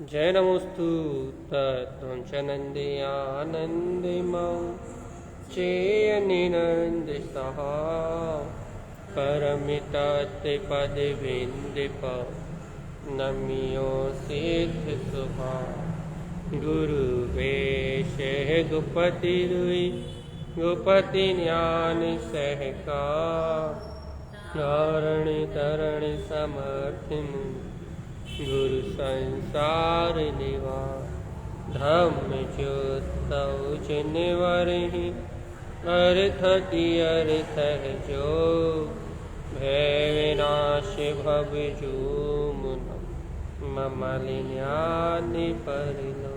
जय नमोस्तु तत्त्वं च नन्दियानन्दिमं चेयनिनन्दितः परमितत्पदविन्दिप नम्यो सिद्धिसुभा गुरुवेशे गुपतिरुई गुपति ज्ञान सहका तारणि तरणि समर्थिन् गुरु संसार निवा धम्म ज्योतौ जिनवरहि अर्थति अर्थ जो भय विनाश भव जो मुनम ममलिन्यानि परिलो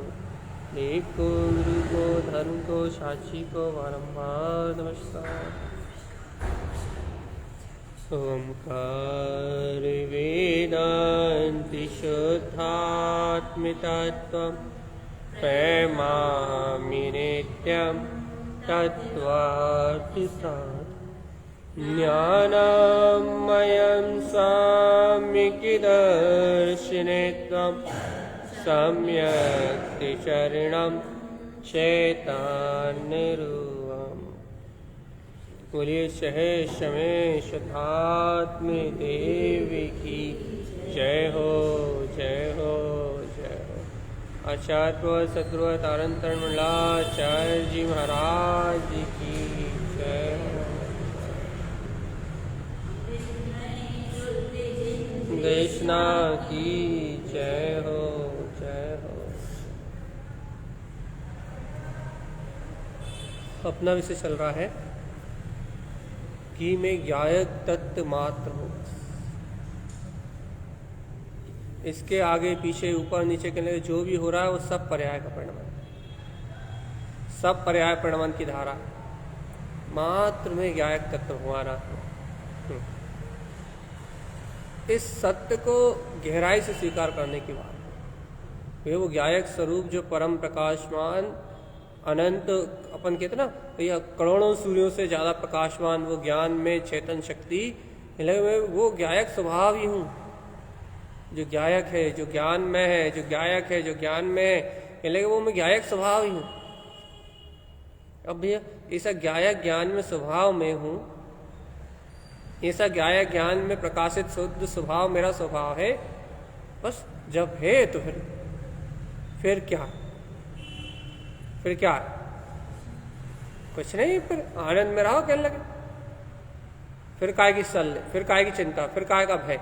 देखो गुरु को धर्म को साक्षी को बारंबार नमस्कार। ओंकार वेदांति शुद्धात्मितत्वं प्रेमामि नित्यं तत्त्वार्थसाधनं ज्ञानमयं साम्यिकदर्शिनेत्वं सम्यक् शरणं चैतन्यरूपम्। बोलिए सहेश में शुद्धात्म देवी की जय हो जय हो जय हो। आचार्य सद्गुरु तारंतरण मंडलाचार्य जी महाराज की जय हो। देशना की जय हो जय हो। अपना विषय चल रहा है कि में ज्ञायक तत्व मात्र हो। इसके आगे पीछे ऊपर नीचे के लिए जो भी हो रहा है वो सब पर्याय का परिणाम, सब पर्याय परिणाम की धारा। मात्र में ज्ञायक तत्व हमारा इस सत्य को गहराई से स्वीकार करने की बात है। वो ज्ञायक स्वरूप जो परम प्रकाशमान अनंत अपन कहते ना या करोड़ों सूर्यों से ज्यादा प्रकाशमान वो ज्ञान में चेतन शक्ति, वो ज्ञायक स्वभाव ही हूँ। जो ज्ञायक है जो ज्ञान में है, जो ज्ञायक है जो ज्ञान में है, वो मैं ज्ञायक स्वभाव ही हूँ। अब भैया ऐसा ज्ञायक ज्ञान में स्वभाव में हूँ, ऐसा ज्ञायक ज्ञान में प्रकाशित शुद्ध स्वभाव मेरा स्वभाव है। बस जब है तो फिर क्या, फिर क्या कुछ नहीं, फिर आनंद में रहो कहने लगे। फिर काय की सल, फिर काय की चिंता, फिर काय का भय।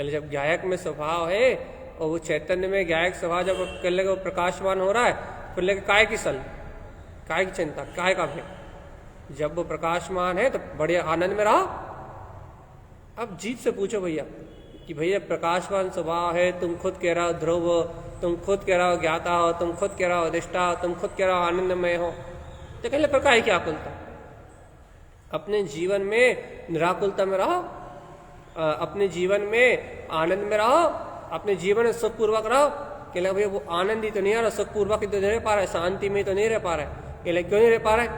जब ज्ञायक में स्वभाव है और वो चैतन्य में ज्ञायक स्वभाव जब कहने लगे वो प्रकाशमान हो रहा है, फिर लगे काय की सल, काय की चिंता, काय का भय। जब वो प्रकाशमान है तो बड़े आनंद में रहो। अब जीत से पूछो भैया कि भैया प्रकाशमान स्वभाव है, तुम खुद कह रहा हो ध्रुव, तुम खुद कह रहा हो ज्ञाता हो, तुम खुद कह रहा हो अधिष्ठा, तुम खुद कह रहा हो आनंदमय हो, तो कहले पर काय की आकुलता। अपने जीवन में निराकुलता में रहो, अपने जीवन में आनंद में रहो, अपने जीवन में सुखपूर्वक रहो। कहले भैया वो आनंद ही तो नहीं आ रहा, सुखपूर्वक ही तो नहीं रह पा रहा है, शांति में तो नहीं रह पा रहा है। कहले क्यों नहीं रह पा रहा है?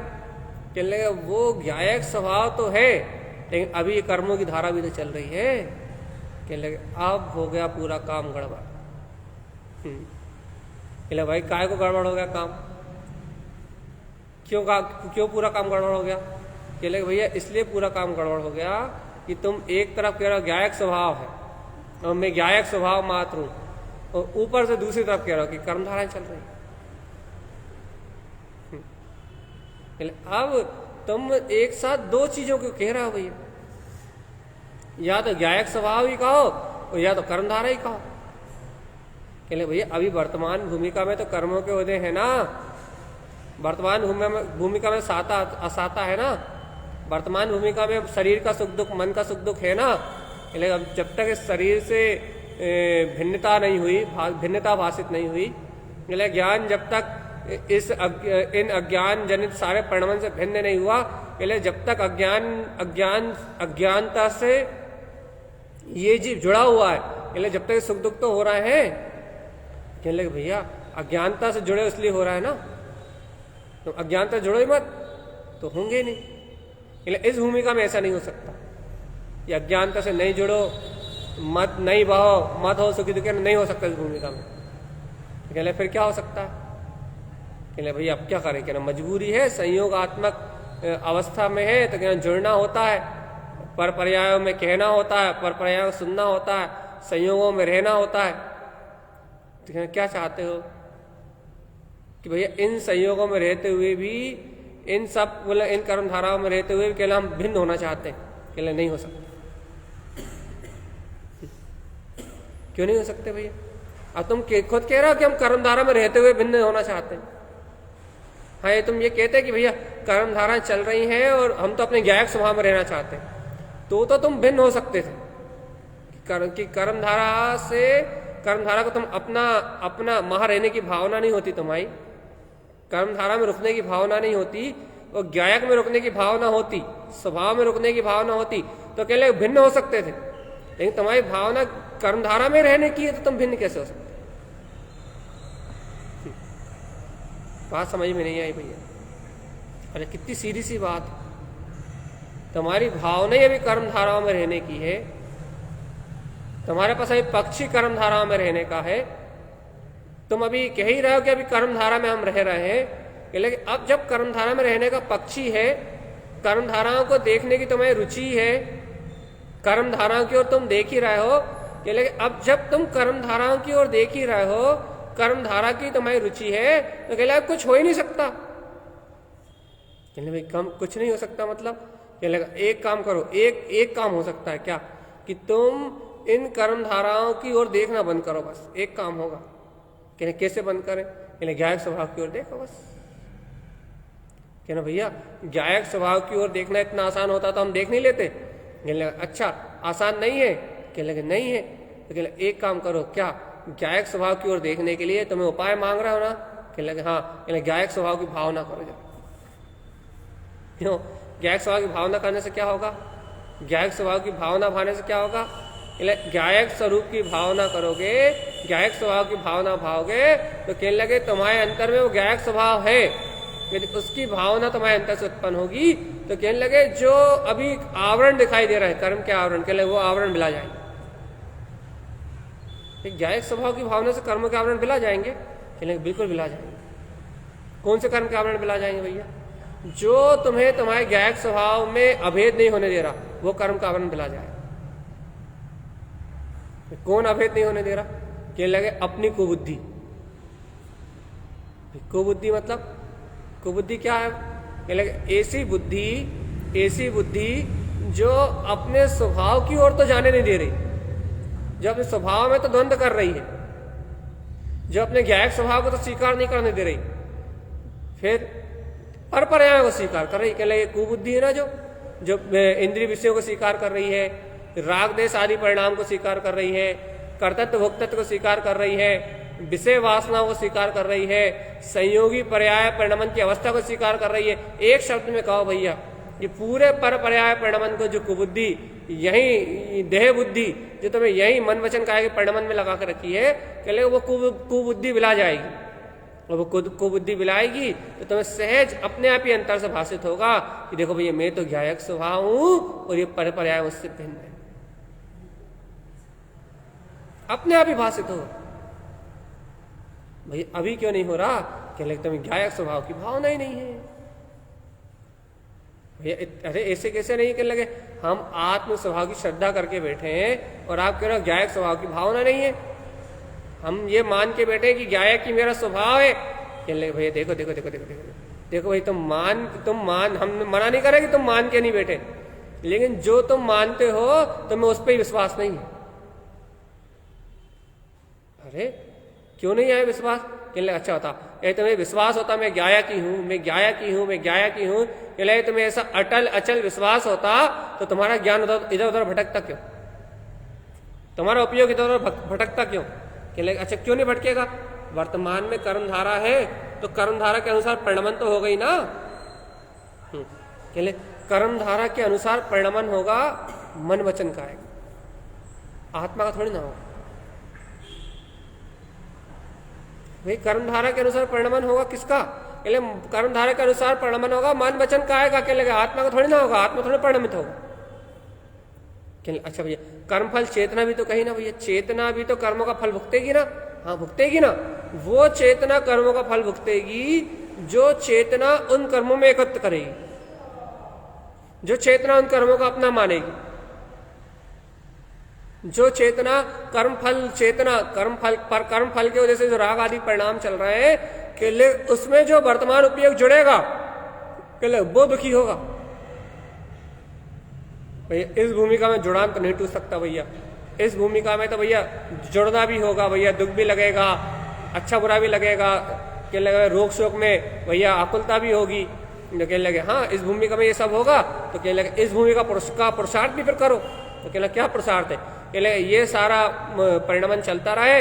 कहले वो ज्ञायक स्वभाव तो है लेकिन अभी ये कर्मों की धारा भी तो चल रही है। कहले अब हो गया पूरा काम गड़बड़। कहले भाई काय को गड़बड़ हो गया काम, क्यों पूरा काम गड़बड़ हो गया? कहले भैया इसलिए पूरा काम गड़बड़ हो गया कि तुम एक तरफ कह रहे हो ज्ञायक स्वभाव है और मैं ज्ञायक स्वभाव मात्र हूं, और ऊपर से दूसरी तरफ कह रहा हो कि कर्मधाराएं चल रही। अब तुम एक साथ दो चीजों को कह रहे हो भैया, या तो ज्ञायक स्वभाव ही कहो और या तो कर्मधारा ही कहो। कहले भैया अभी वर्तमान भूमिका में तो कर्मों के उदय है ना, वर्तमान भूमिका में साता असाता है ना, वर्तमान भूमिका में शरीर का सुख दुख, मन का सुख दुख है ना। कहले अब जब तक इस शरीर से भिन्नता नहीं हुई, भिन्नता भाषित नहीं हुई, कहले ज्ञान जब तक इन अज्ञान जनित सारे परिणाम से भिन्न नहीं हुआ, कहले जब तक अज्ञानता से ये जीव जुड़ा हुआ है, कहले जब तक सुख दुख तो हो रहा है। कहने लगे भैया अज्ञानता से जुड़े इसलिए हो रहा है ना, तो अज्ञानता जुड़ो ही मत तो होंगे नहीं। इस भूमिका में ऐसा नहीं हो सकता, ये अज्ञानता से नहीं जुड़ो, मत नहीं बहो, मत हो सुखी दुखी, नहीं हो सकता इस भूमिका में। कहले फिर क्या हो सकता है? कहले भैया अब क्या करें, कहना मजबूरी है, संयोगात्मक अवस्था में है तो कहना जुड़ना होता है, पर पर्यायों में कहना होता है, पर पर्यायों को सुनना होता है, संयोगों में रहना होता है। तो कहना क्या चाहते हो कि भैया इन संयोगों में रहते हुए भी, इन सब बोले इन कर्म धाराओं में रहते हुए भी कहला हम भिन्न होना चाहते हैं? कहले नहीं हो सकता। क्यों नहीं हो सकते भैया? अब तुम खुद कह रहे हो कि हम कर्मधारा में रहते हुए भिन्न होना चाहते हैं। हाँ, ये तुम ये कहते हैं कि भैया कर्मधारा चल रही हैं और हम तो अपने ज्ञायक स्वभाव में रहना चाहते हैं, तो तुम भिन्न हो सकते थे कि कर्मधारा को तुम अपना वहां रहने की भावना नहीं होती, तुम्हारी कर्मधारा में रुकने की भावना नहीं होती, और ज्ञायक में रुकने की भावना होती, स्वभाव में रुकने की भावना होती, तो कहले भिन्न हो सकते थे। लेकिन तुम्हारी भावना कर्मधारा में रहने की है, तो तुम भिन्न कैसे हो सकते? बात समझ में नहीं आई भैया? अरे कितनी सीधी सी बात। तुम्हारी भावना ही अभी कर्मधाराओं में रहने की है, तुम्हारे पास अभी पक्षी कर्मधाराओं में रहने का है। तुम अभी कह ही रहे हो कि अभी कर्मधारा में हम रह रहे हैं, लेकिन अब जब कर्मधारा में रहने का पक्षी है, कर्मधाराओं को देखने की तुम्हें रुचि है, कर्मधाराओं की ओर तुम देख ही रहे हो, लेकिन अब जब तुम कर्मधाराओं की ओर देख ही रहे हो, कर्मधारा की तुम्हारी रुचि है, तो कहले अब कुछ हो ही नहीं सकता। कहले भाई कम कुछ नहीं हो सकता मतलब? कहले एक काम करो, एक काम हो सकता है क्या, कि तुम इन कर्मधाराओं की ओर देखना बंद करो, बस एक काम होगा। कहने कैसे बंद करें? कहने ज्ञायक स्वभाव की ओर देखो बस। कहना भैया ज्ञायक स्वभाव की ओर देखना इतना आसान होता तो हम देख नहीं लेते? कहने अच्छा आसान नहीं है? कहने नहीं है। तो कहने एक काम करो, क्या ज्ञायक स्वभाव की ओर देखने के लिए तुम्हें उपाय मांग रहे हो ना? कहने लगे हाँ। कहने ज्ञायक स्वभाव की भावना करो जब। क्यों? ज्ञायक स्वभाव की भावना करने से क्या होगा? ज्ञायक स्वभाव की भावना भाने से क्या होगा? ज्ञायक स्वरूप की भावना करोगे, ज्ञायक स्वभाव की भावना भाओगे, तो कहने लगे तुम्हारे अंतर में वो ज्ञायक स्वभाव है, यदि उसकी भावना तुम्हारे अंतर से उत्पन्न होगी, तो कहने लगे जो अभी आवरण दिखाई दे रहा है कर्म के आवरण, कहने लगे वो आवरण मिला जाएंगे। ज्ञायक स्वभाव की भावना से कर्म के आवरण मिला जाएंगे? कहने लगे बिल्कुल मिला जाएंगे। कौन से कर्म के आवरण मिला जाएंगे भैया? जो तुम्हें तुम्हारे ज्ञायक स्वभाव में अभेद नहीं होने दे रहा, वो कर्म का आवरण मिला जाएगा। कौन अभेद नहीं होने दे रहा? कहने लगे अपनी कुबुद्धि। कुबुद्धि मतलब कुबुद्धि क्या है? कहने लगे ऐसी बुद्धि जो अपने स्वभाव की ओर तो जाने नहीं दे रही, जो अपने स्वभाव में तो द्वंद्व कर रही है, जो अपने ज्ञायक स्वभाव को तो स्वीकार नहीं करने दे रही, फिर पर पर्यायों को स्वीकार कर रही। कहने लगे कुबुद्धि है ना, जो इंद्रिय विषयों को स्वीकार कर रही है, राग देश आदि परिणाम को स्वीकार कर रही है, कर्तृत्व भोक्तत्व को स्वीकार कर रही है, विषय वासनाओं को स्वीकार कर रही है, संयोगी पर्याय परिणमन की अवस्था को स्वीकार कर रही है। एक शब्द में कहो भैया, ये पूरे पर पर्याय परिणमन को जो कुबुद्धि, यही देह बुद्धि जो तुम्हें यही मन वचन काया के परिणमन में लगा कर रखी है, कहले वो कुबुद्धि बिला जाएगी। और वो कुबुद्धि बिलाएगी तो तुम्हें सहज अपने आप ही अंतर से भाषित होगा कि देखो भैया मैं तो ज्ञायक स्वभाव हूं और ये पर पर्याय उससे भिन्न है, अपने आप ही भाषित हो। भाई अभी क्यों नहीं हो रहा? कहने लगे तुम्हें ज्ञायक स्वभाव की भावना ही नहीं है भैया। अरे ऐसे कैसे नहीं? कहने लगे हम आत्म स्वभाव की श्रद्धा करके बैठे हैं और आप कह रहे हो ज्ञायक स्वभाव की भावना नहीं है। हम ये मान के बैठे कि ज्ञायक ही मेरा स्वभाव है। कहने लगे भैया देखो देखो देखो देखो देखो देखो भाई तुम मान हम मना नहीं करे कि तुम मान के नहीं बैठे, लेकिन जो तुम मानते हो तुम्हें उस पर ही विश्वास नहीं है। अरे क्यों नहीं आया विश्वास? कहने लगे अच्छा होता ये तुम्हें विश्वास होता मैं ज्ञायक ही हूं, मैं ज्ञायक ही हूं, मैं ज्ञायक ही हूं, कहने लगे तुम्हें ऐसा अटल अचल विश्वास होता तो तुम्हारा ज्ञान इधर उधर भटकता क्यों? तुम्हारा उपयोग इधर उधर भटकता क्यों? कहने लगे अच्छा क्यों नहीं भटकेगा? वर्तमान में कर्मधारा है तो कर्मधारा के अनुसार परिणमन तो हो गई ना। कहले कर्मधारा के अनुसार परिणमन होगा मन वचन का है, आत्मा का थोड़ी ना होगा। भाई कर्मधारा के अनुसार परिणमन होगा किसका? कहले कर्मधारा के अनुसार परिणमन होगा मन वचन का आएगा। कहने लगे आत्मा का थोड़ी ना होगा, आत्मा थोड़ी परिणमित होगा। कहले अच्छा भैया कर्मफल चेतना भी तो कही ना भैया, चेतना भी तो कर्मों का फल भुगतेगी ना? हाँ भुगतेगी ना। वो चेतना कर्मों का फल भुगतेगी जो चेतना उन कर्मों में एकत्र करेगी, जो चेतना उन कर्मों का अपना मानेगी, जो चेतना कर्म फल पर कर्म फल की वजह से जो राग आदि परिणाम चल रहे हैं के लिए उसमें जो वर्तमान उपयोग जुड़ेगा के लिए वो दुखी होगा। भैया इस भूमिका में जुड़ान तो नहीं टूट सकता भैया, इस भूमिका में तो भैया जुड़ना भी होगा भैया, दुख भी लगेगा, अच्छा बुरा भी लगेगा, क्या लगेगा रोग शोक में भैया आकुलता भी होगी, तो कहने लगे हाँ इस भूमिका में ये सब होगा, तो कहने लगे इस भूमिका का पुरुषार्थ भी फिर करो, तो कहने लगे क्या पुरुषार्थ है, कहने लगे ये सारा परिणमन चलता रहे,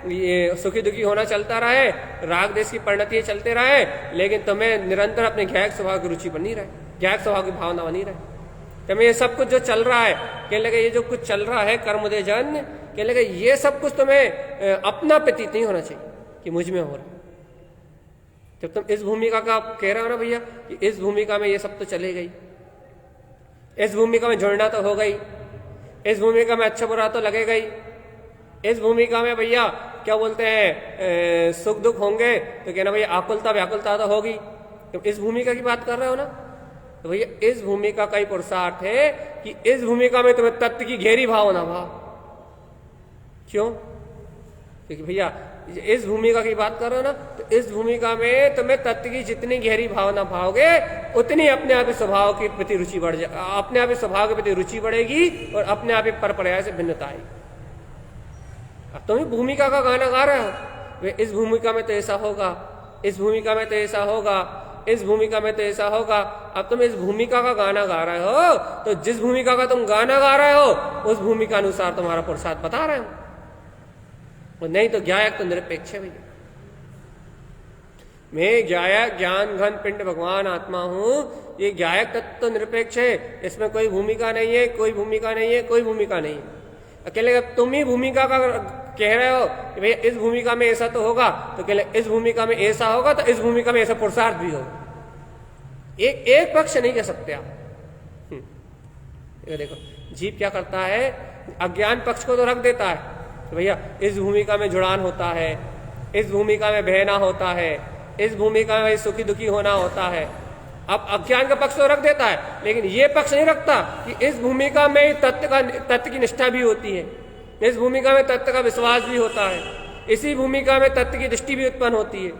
ये सुखी दुखी होना चलता रहे, राग देश की परिणति चलते रहे, लेकिन तुम्हें निरंतर अपने ज्ञायक स्वभाव की रुचि बनी रहे, ज्ञायक स्वभाव की भावना बनी रहे, तुम्हें ये सब कुछ जो चल रहा है, कहने लगे ये जो कुछ चल रहा है कर्मोदय जन, कहने लगे ये सब कुछ तुम्हें अपना प्रतीत नहीं होना चाहिए कि मुझ में हो रहा है। जब तुम इस भूमिका का कह रहे हो ना भैया कि इस भूमिका में ये सब तो चले गई, इस भूमिका में जुड़ना तो हो गई, इस भूमिका में अच्छा बुरा तो लगेगा ही, इस भूमिका में भैया क्या बोलते हैं सुख दुख होंगे, तो कहना भैया आकुलता व्याकुलता तो होगी, तुम इस भूमिका की बात कर रहे हो ना, तो भैया इस भूमिका का ही पुरुषार्थ है कि इस भूमिका में तुम्हें तत्व की गहरी भावना भाव। क्यों? क्योंकि भैया इस भूमिका की बात कर रहे हो ना, तो इस भूमिका में तुम्हें तत्व की जितनी गहरी भावना भाओगे उतनी अपने आप ही स्वभाव की प्रति रुचि बढ़ जाए, अपने आप ही स्वभाव के प्रति रुचि बढ़ेगी और अपने आप ही पर पर्याय से भिन्नता आएगी। अब तुम भूमिका का गाना गा रहे हो, वे इस भूमिका में तो ऐसा होगा, इस भूमिका में तो ऐसा होगा, इस भूमिका में तो ऐसा होगा। अब तुम इस भूमिका का गाना गा रहे हो, तो जिस भूमिका का तुम गाना गा रहे हो उस भूमिका अनुसार तुम्हारा पुरुषार्थ बता रहे हो, और नहीं तो ज्ञायक तो निरपेक्ष है भैया। मैं ज्ञायक ज्ञान घन पिंड भगवान आत्मा हूं, ये ज्ञायक तत्व तो निरपेक्ष है, इसमें कोई भूमिका नहीं है, कोई भूमिका नहीं है, कोई भूमिका नहीं है। अकेले तुम ही भूमिका का कह रहे हो कि भैया इस भूमिका में ऐसा तो होगा, तो अकेले इस भूमिका में ऐसा होगा, तो इस भूमिका में ऐसा पुरुषार्थ भी होगा। एक पक्ष नहीं कह सकते आप। देखो जीव क्या करता है, अज्ञान पक्ष को तो रख देता है, तो भैया इस भूमिका में जुड़ान होता है, इस भूमिका में बहना होता है, इस भूमिका में सुखी दुखी होना होता है। अब अज्ञान का पक्ष तो रख देता है, लेकिन ये पक्ष नहीं रखता कि इस भूमिका में तत्व की निष्ठा भी होती है, इस भूमिका में तत्व का विश्वास भी होता है, इसी भूमिका में तत्व की दृष्टि भी उत्पन्न होती है,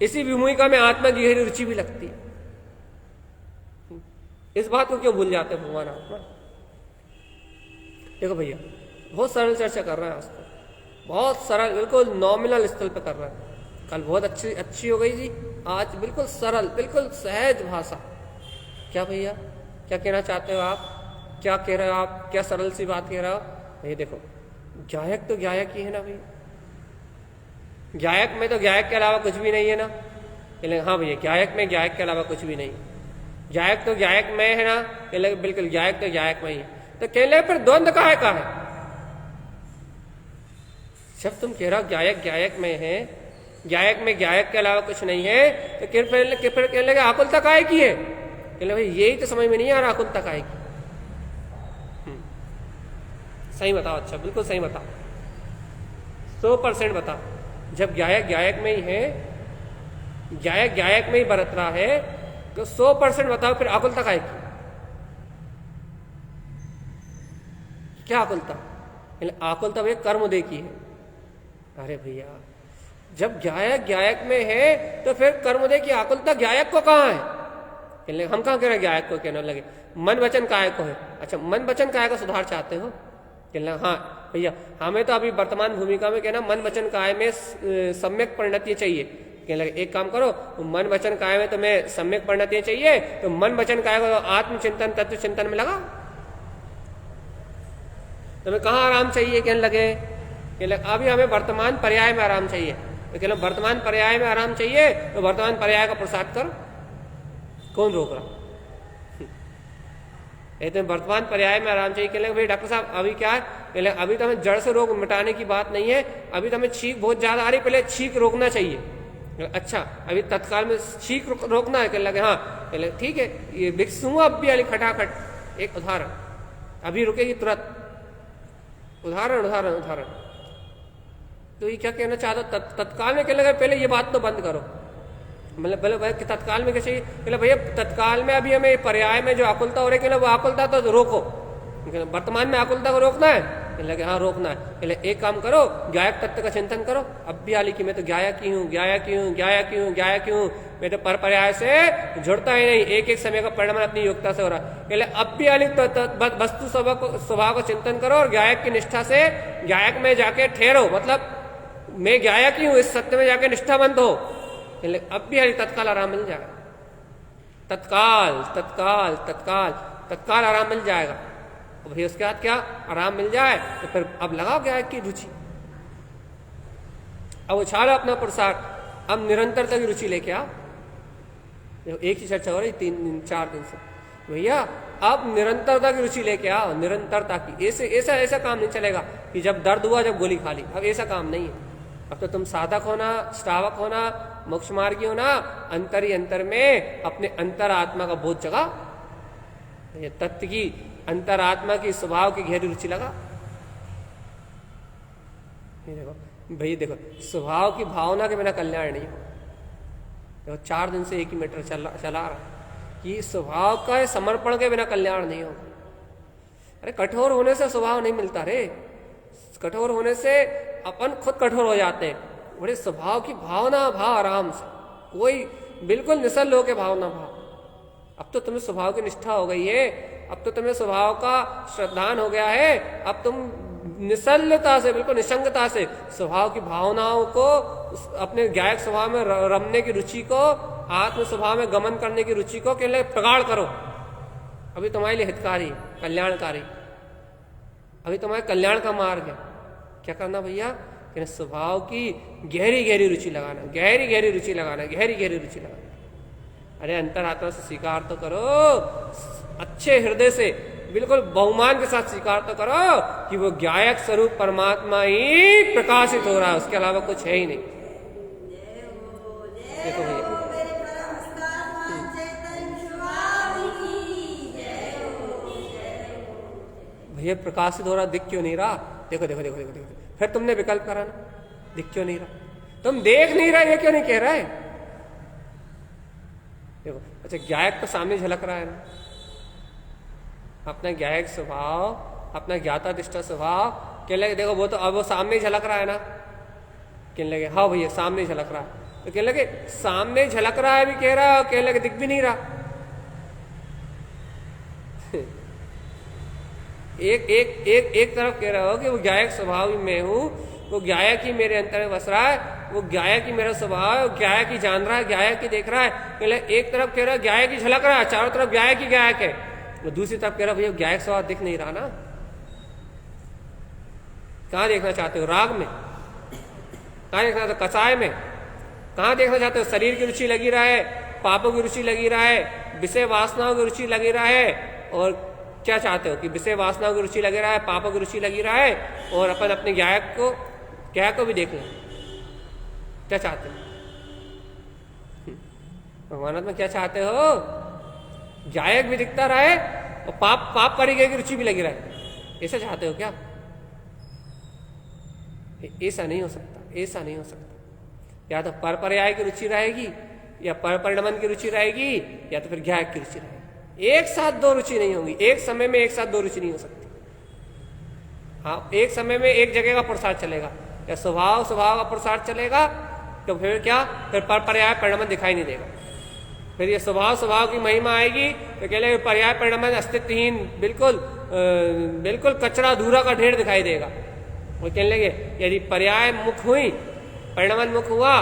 इसी भूमिका में आत्मा की गहरी रुचि भी लगती है। इस बात को क्यों भूल जाते हैं भगवान आत्मा? देखो भैया बहुत सरल चर्चा कर रहा है आज तो, बहुत सरल, बिल्कुल नॉमिनल स्तर पर कर रहा है। कल बहुत अच्छी हो गई जी, आज बिल्कुल सरल, बिल्कुल सहज भाषा। क्या भैया क्या कहना चाहते हो आप, क्या कह रहे हो आप, क्या सरल सी बात कह रहे हो भैया? देखो ज्ञायक तो ज्ञायक ही है ना भैया, ज्ञायक में तो ज्ञायक के अलावा कुछ भी नहीं है ना। हाँ भैया ज्ञायक में ज्ञायक के अलावा कुछ भी नहीं, ज्ञायक तो ज्ञायक में है ना, बिल्कुल ज्ञायक तो ज्ञायक में ही है। तो कहले फिर द्वंद्व का है? जब तुम कह रहा हो ज्ञायक ज्ञायक में है, ज्ञायक में ज्ञायक के अलावा कुछ नहीं है, तो फिर कहने लगे आकुलता काहे की है? कहले भाई यही तो समझ में नहीं आ रहा, आकुलता काहे की? सही बताओ, अच्छा बिल्कुल सही बताओ, 100% बताओ। जब ज्ञायक ज्ञायक में ही है, ज्ञायक ज्ञायक में ही बरत रहा है, तो 100% बताओ फिर आकुलता काहे की? क्या आकुलता? आकुलता भैया कर्म देखी है। अरे भैया जब ज्ञायक ज्ञायक में है तो फिर कर्मोदय की आकुलता ज्ञायक को कहाँ है? हम कहाँ कह रहे हैं ज्ञायक को? कहने लगे मन वचन काय को है। अच्छा मन वचन काय का सुधार चाहते हो? कहना हाँ भैया हमें तो अभी वर्तमान भूमिका में कहना मन वचन काय में सम्यक परिणति चाहिए। कहने लगे एक काम करो, मन वचन काय में तुम्हें सम्यक परिणति चाहिए, तो मन वचन काय को आत्मचिंतन तत्व चिंतन में लगा। तुम्हें कहाँ आराम चाहिए? कहने लगे अभी हमें वर्तमान पर्याय में आराम चाहिए। तो कहना वर्तमान पर्याय में आराम चाहिए, तो वर्तमान पर्याय का प्रसाद करो, कौन रोक रहा? तो वर्तमान पर्याय में आराम चाहिए। कहने भाई डॉक्टर साहब अभी क्या है? कहले अभी तो हमें जड़ से रोग मिटाने की बात नहीं है, अभी तो हमें छींक बहुत ज्यादा आ रही, पहले छींक रोकना चाहिए। अच्छा अभी तत्काल में छींक रोकना है? कहने लगे हाँ। कहले ठीक है, ये विक्स हुआ अब भी अली खटाखट एक उदाहरण, अभी रुकेगी तुरंत। उदाहरण उदाहरण उदाहरण तो ये क्या कहना चाहते हो? तत्काल में कहने लगा पहले ये बात तो बंद करो। मतलब पहले तत्काल में कैसे? कहले भैया तत्काल में अभी हमें पर्याय में जो आकुलता हो रही है, वो आकुलता तो रोको। वर्तमान में आकुलता को रोकना है? कहने लगे हाँ रोकना है। कहले एक काम करो, गायक तत्व का चिंतन करो। अब भी आली की मैं तो गाया की हूँ, गाया की हूँ, गाया की हूँ, गाया की हूँ, मैं तो पर पर्याय से जुड़ता ही नहीं, एक एक समय का परिणाम अपनी योग्यता से हो रहा है। कहले अब भी आली वस्तु स्वभाव को चिंतन करो और गायक की निष्ठा से गायक में जाके ठहरो। मतलब मैं गायक ही हूँ, इस सत्य में जाके निष्ठावंत हो। कहले अब भी आली तत्काल आराम मिल जाएगा। तत्काल तत्काल तत्काल तत्काल आराम मिल जाएगा। और भाई उसके बाद क्या आराम मिल जाए तो फिर अब लगाओ गायक की रुचि, अब उछालो अपना पुरुषार्थ, अब निरंतरता की रुचि लेके आओ। एक ही चर्चा हो रही 3-4 दिन से, भैया अब निरंतरता की रुचि लेके आओ, निरंतरता की। ऐसा काम नहीं चलेगा कि जब दर्द हुआ जब गोली खा ली, अब ऐसा काम नहीं है। अब तो तुम साधक होना, श्रावक होना, मोक्ष मार्गी होना, अंतर ही अंतर में अपने अंतर आत्मा का बोध जगा, तत्व की अंतरात्मा की स्वभाव की गहरी रुचि लगा। देखो भैया, देखो स्वभाव की भावना के बिना कल्याण नहीं हो। देखो 4 दिन से एक ही मीटर चला रहा कि स्वभाव का समर्पण के बिना कल्याण नहीं हो। अरे कठोर होने से स्वभाव नहीं मिलता रे, कठोर होने से अपन खुद कठोर हो जाते हैं। बड़े स्वभाव की भावना भाव आराम से, कोई बिल्कुल निश्चल होके भावना भाव। अब तो तुम्हें स्वभाव की निष्ठा हो गई है, अब तो तुम्हें स्वभाव का श्रद्धान हो गया है। अब तुम निश्चलता से, बिल्कुल निसंगता से स्वभाव की भावनाओं को, अपने गायक स्वभाव में रमने की रुचि को, आत्म स्वभाव में गमन करने की रुचि को कहने लगे प्रगाढ़ करो। अभी तुम्हारे लिए हितकारी, कल्याणकारी, अभी तुम्हारे कल्याण का मार्ग है। क्या करना भैया? कहने स्वभाव की गहरी गहरी रुचि लगाना, गहरी गहरी रुचि लगाना, गहरी गहरी रुचि लगाना। अरे अंतरात्मा से स्वीकार तो करो, अच्छे हृदय से, बिल्कुल बहुमान के साथ स्वीकार तो करो कि वो गायक स्वरूप परमात्मा ही प्रकाशित हो रहा है, उसके अलावा कुछ है ही नहीं। देखो भैया, भैया प्रकाशित हो रहा, दिख क्यों नहीं रहा? देखो देखो देखो देखो देखो, फिर तुमने विकल्प करा ना, दिख क्यों नहीं रहा? तुम देख नहीं रहा, ये क्यों नहीं कह रहा है? देखो अच्छा, गायक तो सामने झलक रहा है ना, अपना गायक स्वभाव, अपना ज्ञाता दिष्टा स्वभाव। कहने लगे देखो वो तो अब वो सामने झलक रहा है ना। कहने लगे हाँ भैया सामने झलक रहा है। तो कहने लगे सामने झलक रहा है भी कह रहा है, और कहने लगे दिख भी नहीं रहा। एक तरफ कह रहा हो कि वो गायक स्वभाव ही मैं हूं, वो गायक ही मेरे अंतर में बस रहा है, वो गायक ही मेरा स्वभाव है, गायक ही जान रहा है, गायक ही देख रहा है। कहले एक तरफ कह रहा है गायक ही झलक रहा है, चारों तरफ गायक ही गायक है। वो दूसरी तरफ कह रहा भैया गायक स्वभाव दिख नहीं रहा ना। कहाँ देखना चाहते हो? राग में? कहाँ देखना चाहते हो? कसाय में? कहाँ देखना चाहते हो? शरीर की रुचि लगी रहा है, पापों की रुचि लगी रहा है, विषय वासनाओं की रुचि लगी रहा है, और क्या चाहते हो कि विषय वासनाओं की रुचि लगी रहा है, पापों की रुचि लगी रहा है, और अपन अपने गायक को भी देख लें। क्या चाहते हो? भगवान में क्या चाहते हो? गायक भी दिखता रहे और पाप परिचय की रुचि भी लगी रहे, ऐसा चाहते हो क्या? ऐसा नहीं हो सकता, ऐसा नहीं हो सकता। या तो पर पर्याय की रुचि रहेगी, या पर परिणमन की रुचि रहेगी, या तो फिर गायक की रुचि रहेगी। एक साथ दो रुचि नहीं होंगी, एक समय में एक साथ दो रुचि नहीं हो सकती। हाँ, एक समय में एक जगह का पुरुषार्थ चलेगा, या स्वभाव का पुरुषार्थ चलेगा, तो फिर क्या? फिर पर पर्याय परिणमन दिखाई नहीं देगा। फिर ये स्वभाव की महिमा आएगी तो कह लेंगे पर्याय परिणमन अस्तित्वहीन, बिल्कुल कचरा धूरा का ढेर दिखाई देगा। वो कहने लगे यदि पर्याय मुख हुई, परिणमन मुख हुआ,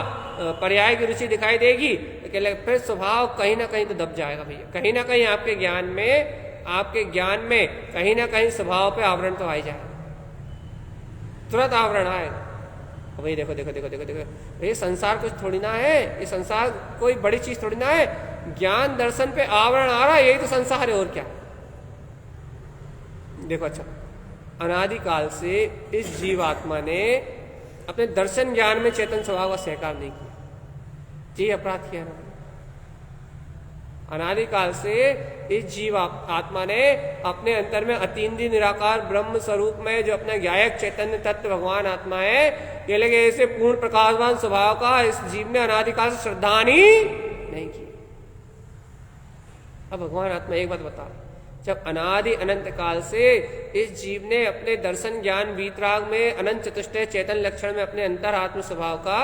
पर्याय की रुचि दिखाई देगी, तो कह लेंगे फिर स्वभाव कहीं ना कहीं तो दब जाएगा भैया। कहीं ना कहीं आपके ज्ञान में कहीं ना कहीं स्वभाव पे आवरण तो आ जाएगा, तुरंत आवरण आएगा। भाई देखो देखो देखो देखो देखो, ये संसार कुछ थोड़ी ना है, ये संसार कोई बड़ी चीज थोड़ी ना है। ज्ञान दर्शन पे आवरण आ रहा है, यही तो संसार है, और क्या। देखो अच्छा, अनादिकाल से इस जीवात्मा ने अपने दर्शन ज्ञान में चेतन स्वभाव का सहकार नहीं किया, जी अपराध किया ना। अनादिकाल से इस जीव आत्मा ने अपने अंतर में अतीन्द्रिय निराकार ब्रह्म स्वरूप में जो अपना गायक चैतन्य तत्व भगवान आत्मा है, ये लगे ऐसे पूर्ण प्रकाशवान स्वभाव का इस जीव में अनादिकाल से श्रद्धा नहीं की। अब भगवान आत्मा एक बात बता, जब अनादि अनंत काल से इस जीव ने अपने दर्शन ज्ञान वीतराग में अनंत चतुष्टय चेतन लक्षण में अपने अंतरात्म स्वभाव का,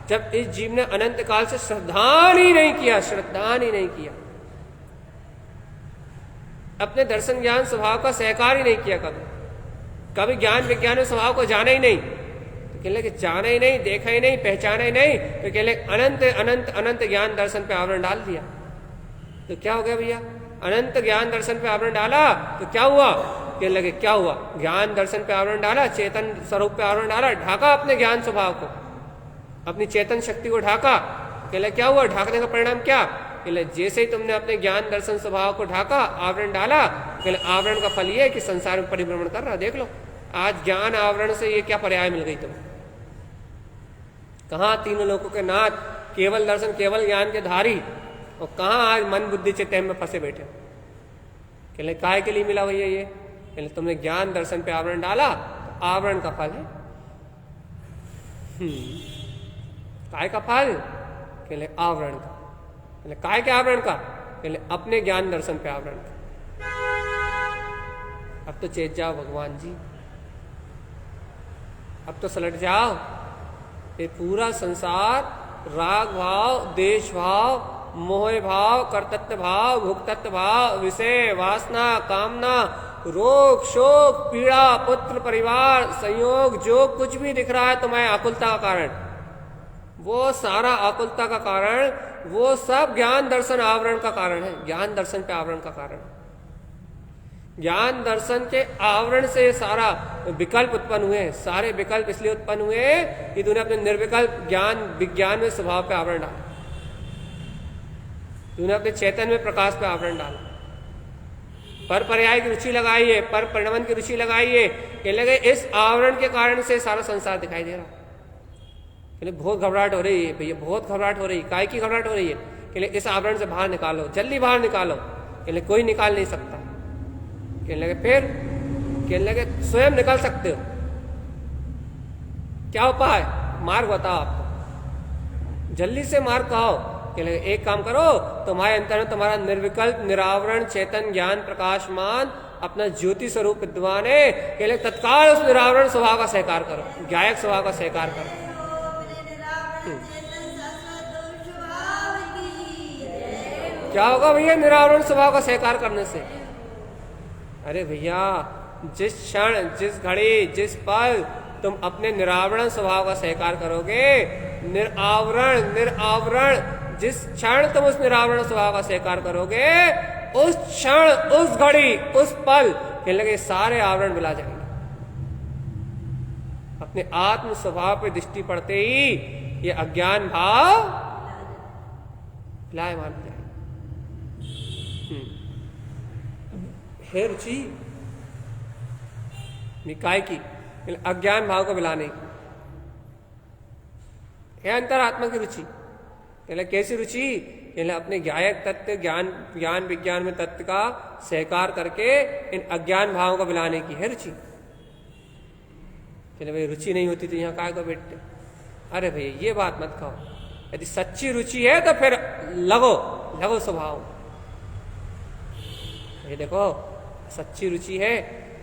जब इस जीव ने अनंत काल से श्रद्धान ही नहीं किया, अपने दर्शन ज्ञान स्वभाव का सहकार ही नहीं किया, कभी ज्ञान विज्ञान में स्वभाव को जाना ही नहीं, तो कहले कि जाना ही नहीं, देखा ही नहीं, पहचाना ही नहीं, तो कहले अनंत अनंत अनंत ज्ञान दर्शन पे आवरण डाल दिया। तो क्या हो गया भैया, अनंत ज्ञान दर्शन पे आवरण डाला तो क्या हुआ, कहने लगे क्या हुआ, ज्ञान दर्शन पे आवरण डाला, चेतन स्वरूप पे आवरण डाला, ढाका अपने ज्ञान स्वभाव को, अपनी चेतन शक्ति को ढाका। कहले क्या हुआ, ढाकने का परिणाम क्या, कहले जैसे ही तुमने अपने ज्ञान दर्शन स्वभाव को ढाका, आवरण डाला, कहले आवरण का फल ये है कि संसार में परिभ्रमण कर रहा। देख लो आज ज्ञान आवरण से ये क्या पर्याय मिल गई तुम्हें, कहाँ तीनों लोगों के नाथ, केवल दर्शन केवल ज्ञान के धारी, और कहाँ आज मन बुद्धि चित्त में फंसे बैठे। कहले काय के लिए मिला भैया ये, कहले तुमने ज्ञान दर्शन पे आवरण डाला, तो आवरण का फल है। काय का फल, कहले आवरण का, कहले काय के आवरण का, कहले अपने ज्ञान दर्शन पे आवरण का। अब तो चेत जाओ भगवान जी, अब तो सलट जाओ, ये पूरा संसार राग भाव, देश भाव, मोह भाव, कर्तृत्व भाव, भोक्तृत्व भाव, विषय वासना, कामना, रोग शोक पीड़ा, पुत्र परिवार संयोग, जो कुछ भी दिख रहा है तुम्हारे आकुलता का कारण, वो सारा आकुलता का कारण, वो सब ज्ञान दर्शन आवरण का कारण है, ज्ञान दर्शन पे आवरण का कारण। ज्ञान दर्शन के आवरण से सारा विकल्प उत्पन्न हुए, सारे विकल्प इसलिए उत्पन्न हुए कि तूने अपने निर्विकल्प ज्ञान विज्ञान में स्वभाव पे आवरण डाला, तूने अपने चेतन में प्रकाश पे आवरण डाला, पर पर्याय की रुचि लगाई है, पर परिणमन की रुचि लगाई है, कहने लगे इस आवरण के कारण से सारा संसार दिखाई दे रहा। कहले बहुत घबराहट हो रही है भैया, बहुत घबराहट हो रही है, काय की घबराहट हो रही है, कहले इस आवरण से बाहर निकालो, जल्दी बाहर निकालो। कहले कोई निकाल नहीं सकता। कहने लगे फिर, कहने लगे स्वयं निकाल सकते हो, क्या उपाय, मार्ग बताओ आपको, जल्दी से मार्ग कहो। कहने लगे एक काम करो, तुम्हारे अंतर में तुम्हारा निर्विकल्प निरावरण चेतन ज्ञान प्रकाशमान अपना ज्योति स्वरूप विद्वान है, कहले तत्काल उस निरावरण स्वभाव का सहकार करो, गायक स्वभाव का सहकार करो। क्या होगा भैया निरावरण स्वभाव का सहकार करने से, अरे भैया जिस क्षण जिस घड़ी जिस पल तुम अपने निरावरण स्वभाव का सहकार करोगे, निरावरण जिस क्षण तुम उस निरावरण स्वभाव का सहकार करोगे, उस क्षण उस घड़ी उस पल कहने लगे सारे आवरण मिला जाएंगे। अपने आत्म स्वभाव पे दृष्टि पड़ते ही ये अज्ञान भाव लायमान हो जाए। है रुचि निकाय की अज्ञान भाव को मिलाने की, है अंतरात्मा की रुचि। कहला कैसी रुचि, कहला अपने ज्ञायक तत्व ज्ञान विज्ञान में तत्व का सहकार करके इन अज्ञान भावों को मिलाने की है रुचि। कहले भाई रुचि नहीं होती तो यहाँ काय को बैठते, अरे भैया ये बात मत कहो, यदि सच्ची रुचि है तो फिर लगो स्वभाव। ये देखो सच्ची रुचि है,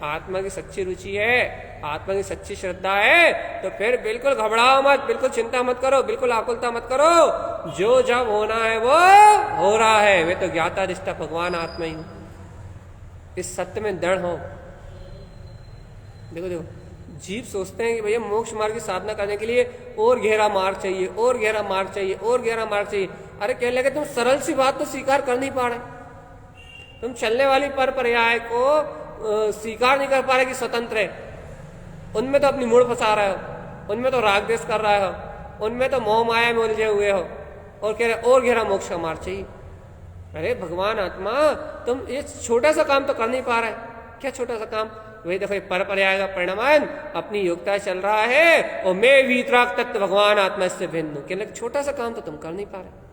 आत्मा की सच्ची रुचि है, आत्मा की सच्ची श्रद्धा है, तो फिर बिल्कुल घबराओ मत, बिल्कुल चिंता मत करो, बिल्कुल आकुलता मत करो, जो जब होना है वो हो रहा है। वे तो ज्ञाता अधिष्ठा भगवान आत्मा ही, इस सत्य में दृढ़ हो। देखो जीव सोचते हैं कि भैया मोक्ष मार्ग की साधना करने के लिए और गहरा मार्ग चाहिए, और गहरा मार्ग चाहिए, और गहरा मार्ग चाहिए। अरे कहने लगे तुम सरल सी बात तो स्वीकार कर नहीं पा रहे, तुम चलने वाली पर पर्याय को स्वीकार नहीं कर पा रहे कि स्वतंत्र है, उनमें तो अपनी मूड फंसा रहे हो, उनमें तो राग देश कर रहे हो, उनमें तो मोह माया में उलझे हुए हो, और कह रहे और गहरा मोक्ष का मार्ग चाहिए। अरे भगवान आत्मा तुम ये छोटा सा काम तो कर नहीं पा रहे, क्या छोटा सा काम, वही देखो पर पर्याय का परिणाम अपनी योग्यता चल रहा है, और मैं वीतराग तत्व भगवान आत्मा इससे भिन्न हूं। कहने छोटा सा काम तो तुम कर नहीं पा रहे,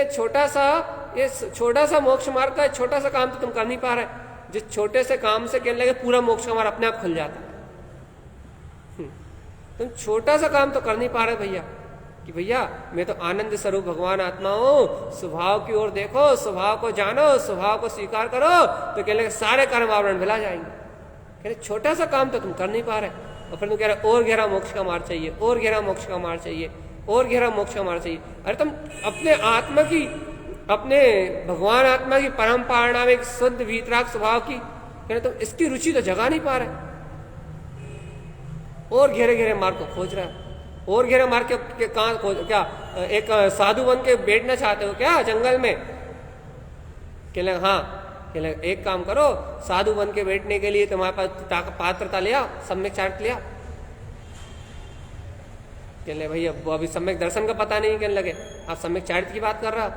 छोटा सा मोक्ष मार्ग का छोटा सा काम तो तुम कर नहीं पा रहे। जिस छोटे से काम से कहने लगे पूरा मोक्ष का मार्ग अपने आप खुल जाता है। तुम छोटा सा काम तो कर नहीं पा रहे भैया, कि भैया मैं तो आनंद स्वरूप भगवान आत्मा हूं, स्वभाव की ओर देखो, स्वभाव को जानो, स्वभाव को स्वीकार करो, तो कह लगे सारे कर्म आवरण मिला जाएंगे। कह रहे छोटा सा काम तो तुम कर नहीं पा रहे, और फिर तुम कह रहे और गहरा मोक्ष का मार्ग चाहिए, और गहरा मोक्ष का मार्ग चाहिए, और गहरा मोक्ष का मार्ग चाहिए। अरे तुम अपने आत्मा की, अपने भगवान आत्मा की परम पारणामिक शुद्ध वीतराग स्वभाव की, कह रहे तुम इसकी रुचि तो जगा नहीं पा रहे, और गहरे गहरे मार्ग को खोज रहा है। और गहरे मार्ग के कहां खोज, क्या एक साधु बन के बैठना चाहते हो क्या जंगल में? कह लगे हाँ, कह लगे एक काम करो, साधु बन के बैठने के लिए तुम्हारे पास पात्रता ले आओ, सम्यक चारित्र ले आओ। कह लगे भैया वो अभी सम्यक दर्शन का पता नहीं, कहने लगे आप सम्यक चारित्र की बात कर रहा हो?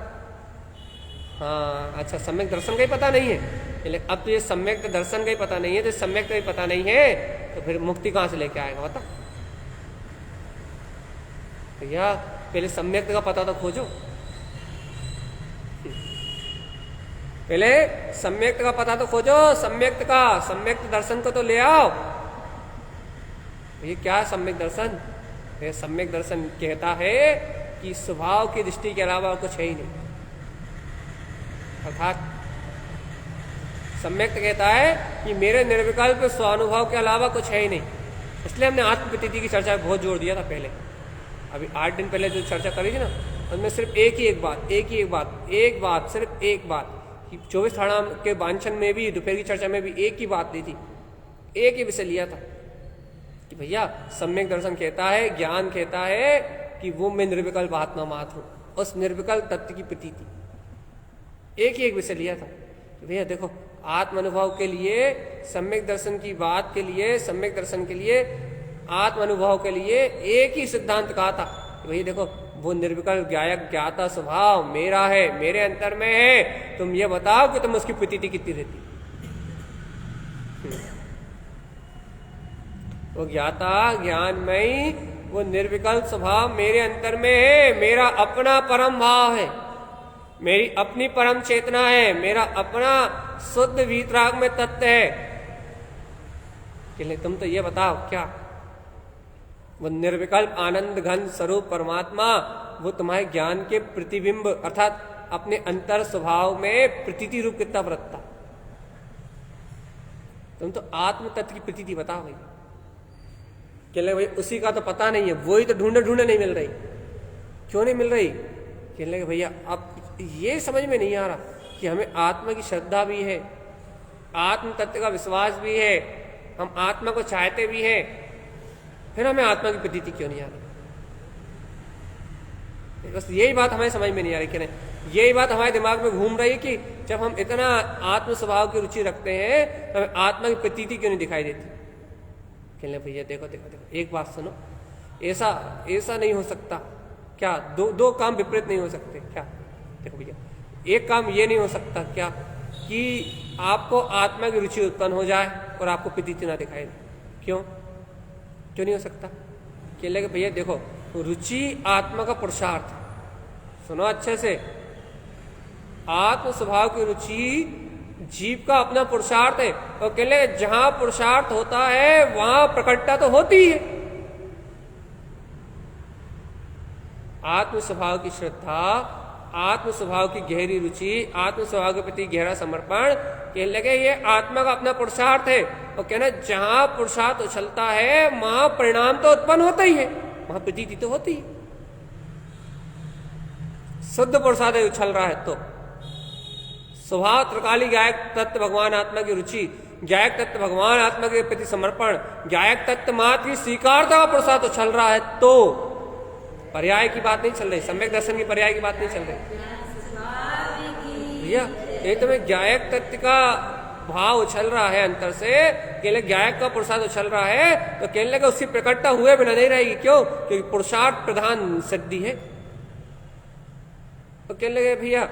हाँ अच्छा, सम्यक दर्शन का ही पता नहीं है। अब तो ये सम्यक दर्शन का ही पता नहीं है, तो सम्यक का ही पता नहीं है, तो फिर मुक्ति कहां से लेके आएगा बता? भैया पहले सम्यक का पता तो खोजो, पहले सम्यक का पता तो खोजो, सम्यक दर्शन को तो ले आओ। ये क्या सम्यक दर्शन? ये सम्यक दर्शन कहता है कि स्वभाव की दृष्टि के अलावा कुछ है ही नहीं। अर्थात सम्यक कहता है कि मेरे निर्विकल्प स्वानुभव के अलावा कुछ है ही नहीं। इसलिए हमने आत्मप्रतीति की चर्चा बहुत जोर दिया था पहले, अभी 8 दिन पहले जो चर्चा करी थी ना, उसमें सिर्फ एक बात सिर्फ एक बात कि 24 थाना के वांछन में भी, दोपहर की चर्चा में भी एक ही बात दी थी, एक ही विषय लिया था कि भैया सम्यक दर्शन कहता है, ज्ञान कहता है कि वो मैं निर्विकल्प आत्मा मात्र हूं, उस निर्विकल्प तत्व की प्रतीति, एक विषय लिया था। भैया देखो आत्म अनुभव के लिए, सम्यक दर्शन की बात के लिए, सम्यक दर्शन के लिए, आत्म अनुभव के लिए एक ही सिद्धांत कहा था कि भैया देखो वो निर्विकल्प ज्ञायक ज्ञाता स्वभाव मेरा है, मेरे अंतर में है, तुम ये बताओ कि तुम उसकी प्रतीति कितनी रहती। वो ज्ञाता ज्ञानमयी, वो निर्विकल्प स्वभाव मेरे अंतर में है, मेरा अपना परम भाव है, मेरी अपनी परम चेतना है, मेरा अपना शुद्ध वीतराग में तत्व है। कि तुम तो ये बताओ क्या वो निर्विकल्प आनंद घन स्वरूप परमात्मा वो तुम्हारे ज्ञान के प्रतिबिंब अर्थात अपने अंतर स्वभाव में प्रतीति रूप कितना वृत्ता? तुम तो आत्म तत्व की प्रतीति बताओ भाई। कह लगे भाई उसी का तो पता नहीं है, वही तो ढूंढे नहीं मिल रही। क्यों नहीं मिल रही? कह लगे भैया अब ये समझ में नहीं आ रहा कि हमें आत्मा की श्रद्धा भी है, आत्म तत्व का विश्वास भी है, हम आत्मा को चाहते भी हैं, फिर हमें आत्मा की प्रतीति क्यों नहीं आ रही? बस यही बात हमें समझ में नहीं आ रही। कि यही बात हमारे दिमाग में घूम रही है कि जब हम इतना आत्म स्वभाव की रुचि रखते हैं तो हमें आत्मा की प्रतीति क्यों नहीं दिखाई देती? कहने भैया देखो एक बात सुनो, ऐसा नहीं हो सकता क्या? दो काम विपरीत नहीं हो सकते क्या? देखो भैया एक काम ये नहीं हो सकता क्या कि आपको आत्मा की रुचि उत्पन्न हो जाए और आपको प्रतीति ना दिखाई दे? क्यों नहीं हो सकता? कह लगे भैया देखो रुचि आत्मा का पुरुषार्थ, सुनो अच्छे से, आत्म स्वभाव की रुचि जीव का अपना पुरुषार्थ है। और कह लगे जहां पुरुषार्थ होता है वहां प्रकटता तो होती है। आत्म स्वभाव की श्रद्धा, आत्म स्वभाव की गहरी रुचि, आत्म स्वभाव के प्रति गहरा समर्पण, कहने लगे ये आत्मा का अपना पुरुषार्थ है। और कहना जहां पुरुषार्थ उछलता है वहां परिणाम तो उत्पन्न होता ही है, वहां प्रतीति तो होती है। शुद्ध पुरुषार्थ उछल रहा है तो स्वभाव त्रिकाली गायक तत्व भगवान आत्मा की रुचि, गायक तत्व भगवान आत्मा के प्रति समर्पण, गायक तत्व मात्र की स्वीकारता का पुरुषार्थ उछल रहा है तो पर्याय की बात नहीं चल रही, सम्यक दर्शन की पर्याय की बात नहीं चल रही भैया। ये तो मैं गायक तत्व का भाव उछल रहा है अंतर से, कहने गायक का पुरुषार्थ उछल रहा है तो कहने लगे उसकी प्रकटता हुए बिना नहीं रहेगी। क्यों? क्योंकि पुरुषार्थ प्रधान सिद्धि है। तो कहने लगे भैया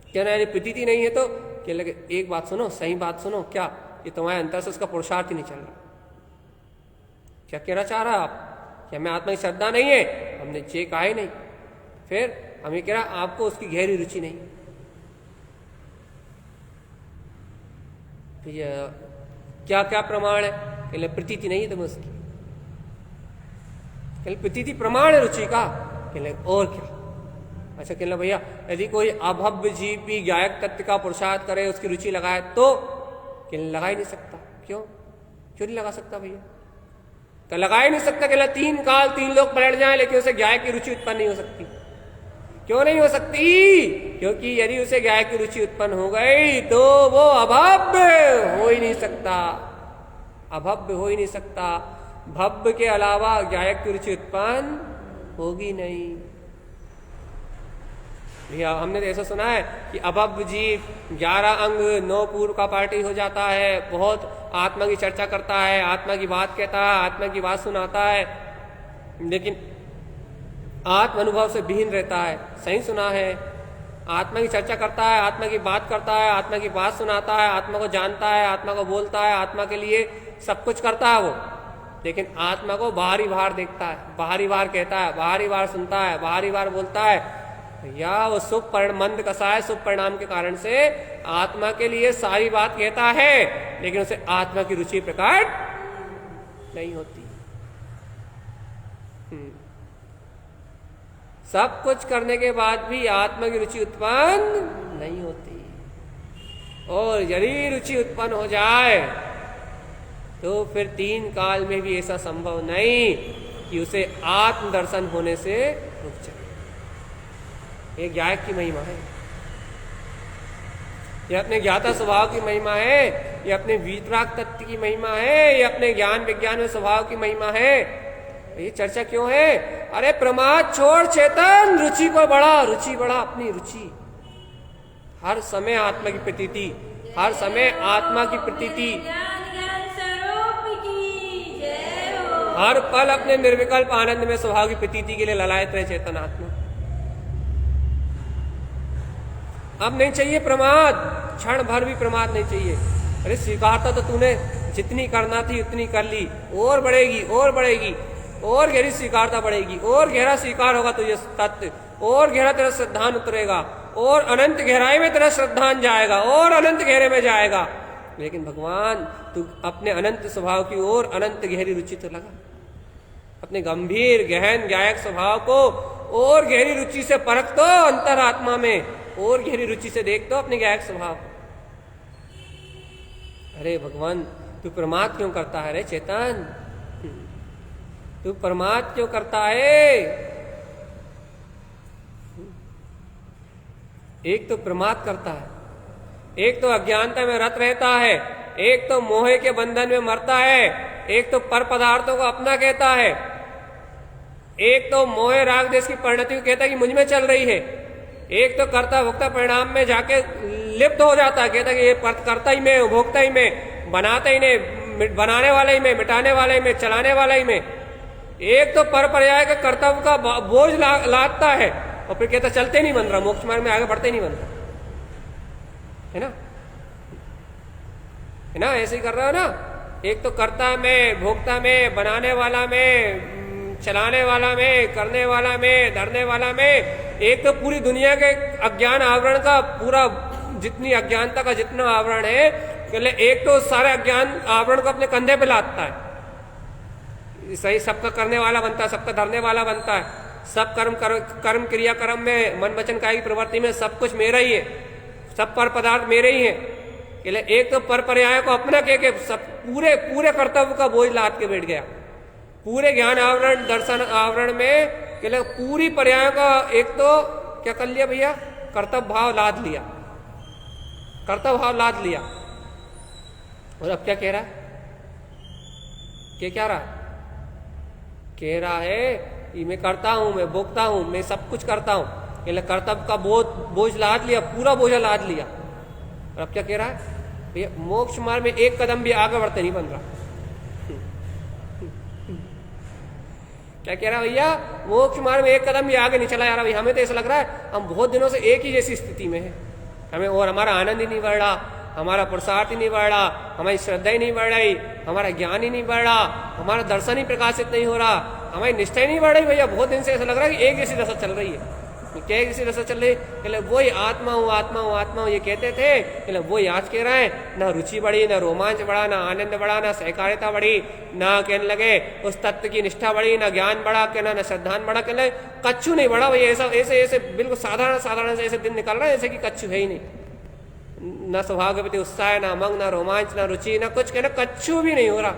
कहना यानी प्रतीति नहीं है तो कहने लगे एक बात सुनो, सही बात सुनो, क्या ये तुम्हारे अंतर से उसका पुरुषार्थ ही नहीं चल रहा? क्या कहना चाह रहा आप कि हमें आत्मा की श्रद्धा नहीं है? हमने ये कहा ही नहीं। फिर हमें कह रहा आपको उसकी गहरी रुचि नहीं। भैया क्या क्या प्रमाण है? कहले प्रतीति नहीं है तुम्हें उसकी। कहले प्रतीति प्रमाण है रुचि का। कहले और क्या? अच्छा कहले भैया यदि कोई अभव्य जीव भी गायक तत्व का पुरुषार्थ करे, उसकी रुचि लगाए तो? कहले लगा ही नहीं सकता। क्यों नहीं लगा सकता भैया? तो लगा ही नहीं सकता। कहला 3 काल 3 लोग पलट जाएं लेकिन उसे गायक की रुचि उत्पन्न नहीं हो सकती। क्यों नहीं हो सकती? क्योंकि यदि उसे गायक की रुचि उत्पन्न हो गई तो वो अभव्य हो ही नहीं सकता। अभव्य हो ही नहीं सकता। भव्य के अलावा गायक की रुचि उत्पन्न होगी नहीं। भैया हमने तो ऐसा सुना है कि अभव्य जीव 11 अंग 9 पूर्व का पार्टी हो जाता है, बहुत आत्मा की चर्चा करता है, आत्मा की बात कहता है, आत्मा की बात सुनाता है, लेकिन आत्म अनुभव से विहीन रहता है। सही सुना है। आत्मा की चर्चा करता है, आत्मा की बात करता है, आत्मा की बात सुनाता है, आत्मा को जानता है, आत्मा को बोलता है, आत्मा के लिए सब कुछ करता है वो, लेकिन आत्मा को बाहरी बाहर देखता है, बाहरी बाहर कहता है, बाहरी बाहर सुनता है, बाहरी बाहर बोलता है। या वो शुभ परिणाम मंद कसाय शुभ परिणाम के कारण से आत्मा के लिए सारी बात कहता है, लेकिन उसे आत्मा की रुचि प्रकट नहीं होती। सब कुछ करने के बाद भी आत्मा की रुचि उत्पन्न नहीं होती। और यदि रुचि उत्पन्न हो जाए तो फिर 3 काल में भी ऐसा संभव नहीं कि उसे आत्म दर्शन होने से रुक जाए। ये गायक की महिमा है, ये अपने ज्ञाता स्वभाव की महिमा है, ये अपने वीतराग तत्व की महिमा है, ये अपने ज्ञान विज्ञान में स्वभाव की महिमा है। ये चर्चा क्यों है? अरे प्रमाद छोड़ चेतन, रुचि को बढ़ा, रुचि बढ़ा, अपनी रुचि। हर समय आत्मा की प्रतीति, हर समय आत्मा की प्रतीति, हर पल अपने निर्विकल्प आनंद में स्वभाव की प्रतीति के लिए ललायत रहे चेतन आत्मा। अब नहीं चाहिए प्रमाद, क्षण भर भी प्रमाद नहीं चाहिए। अरे स्वीकारता तो तूने जितनी करना थी उतनी कर ली, और बढ़ेगी और बढ़ेगी, और गहरी स्वीकारता बढ़ेगी, और गहरा स्वीकार होगा तुझे तत्व, और गहरा तेरा श्रद्धान उतरेगा, और अनंत गहराई में तेरा श्रद्धान जाएगा, और अनंत गहरे में जाएगा। लेकिन भगवान तू अपने अनंत स्वभाव की ओर अनंत गहरी रुचि तो लगा, अपने गंभीर गहन गायक स्वभाव को और गहरी रुचि से परख तो अंतरात्मा में, और गहरी रुचि से देख तो अपने गायक स्वभाव। अरे भगवान तू प्रमाद क्यों करता है? रे चेतन तू प्रमाद क्यों करता है? एक तो प्रमाद करता है, एक तो अज्ञानता में रत रहता है, एक तो मोह के बंधन में मरता है, एक तो पर पदार्थों को अपना कहता है, एक तो मोह राग देश की परिणति को कहता है कि मुझ में चल रही है, एक तो कर्ता भोक्ता परिणाम में जाके लिप्त हो जाता है, कहता है कि ये करता ही में, भोक्ता ही में, बनाता ही नहीं, बनाने वाले ही में, मिटाने वाले ही में, चलाने वाले ही में। एक तो पर पर्याय के कर्तव्य का बोझ लादता है और फिर कहता चलते नहीं बन रहा, मोक्ष मार्ग में आगे बढ़ते नहीं बन रहा, है ना? है ना? ऐसे ही कर रहा है ना। एक तो कर्ता में, भोक्ता में, बनाने वाला में, चलाने वाला में, करने वाला में, धरने वाला में। एक तो पूरी दुनिया के अज्ञान आवरण का पूरा, जितनी अज्ञानता का जितना आवरण है, एक तो सारे अज्ञान आवरण को अपने कंधे पे लादता है, सही सबका करने वाला बनता है, सबका धरने वाला बनता है, सब कर्म क्रिया कर्म में, मन वचन काया की प्रवृत्ति में सब कुछ मेरा ही है, सब पर पदार्थ मेरे ही है। एक तो पर पर्याय को अपना कह के सब पूरे कर्तव्य का बोझ लाद के बैठ गया, पूरे ज्ञान आवरण दर्शन आवरण में पूरी पर्याय का एक तो क्या कर लिया भैया? कर्तव्य भाव लाद लिया, कर्तव्य भाव लाद लिया। और अब क्या कह रहा है? क्या रहा? कह रहा है कि मैं करता हूं, मैं भोगता हूं, मैं सब कुछ करता हूं। कर्तव्य का बोझ लाद लिया, पूरा बोझा लाद लिया। और अब क्या कह रहा है भैया? मोक्ष मार्ग में एक कदम भी आगे बढ़ते नहीं बन रहा। क्या कह रहा भैया? मोक्ष मार्ग में एक कदम भी आगे नहीं चला जा रहा। भैया हमें तो ऐसा लग रहा है हम बहुत दिनों से एक ही जैसी स्थिति में है, हमें और हमारा आनंद ही नहीं बढ़ रहा, हमारा पुरुषार्थ ही नहीं बढ़ रहा, हमारी श्रद्धा ही नहीं बढ़ रही, हमारा ज्ञान ही नहीं बढ़ रहा, हमारा दर्शन ही प्रकाशित नहीं हो रहा, हमारी निष्ठा ही नहीं बढ़ रही। भैया बहुत दिन से ऐसा लग रहा है कि एक जैसी दशा चल रही है। क्या किसी रस चल रही, कहले वही आत्मा हूँ आत्मा हूँ आत्मा हूँ ये कहते थे, कहले वही आज कह रहे हैं। ना रुचि बढ़ी, ना रोमांच बढ़ा, ना आनंद बढ़ा, ना सहकारिता बढ़ी, ना कहने लगे उस तत्व की निष्ठा बढ़ी, ना ज्ञान बढ़ा, कहना ना श्रद्धान बढ़ा, कहले कच्छु नहीं बढ़ा भाई। ऐसा ऐसे ऐसे बिल्कुल साधारण साधारण से ऐसे दिन निकल रहा है जैसे कि कच्छु है ही नहीं। ना स्वभाव के प्रति उत्साह, ना मंग, ना रोमांच, ना रुचि, ना कुछ, कहना कच्छु भी नहीं हो रहा।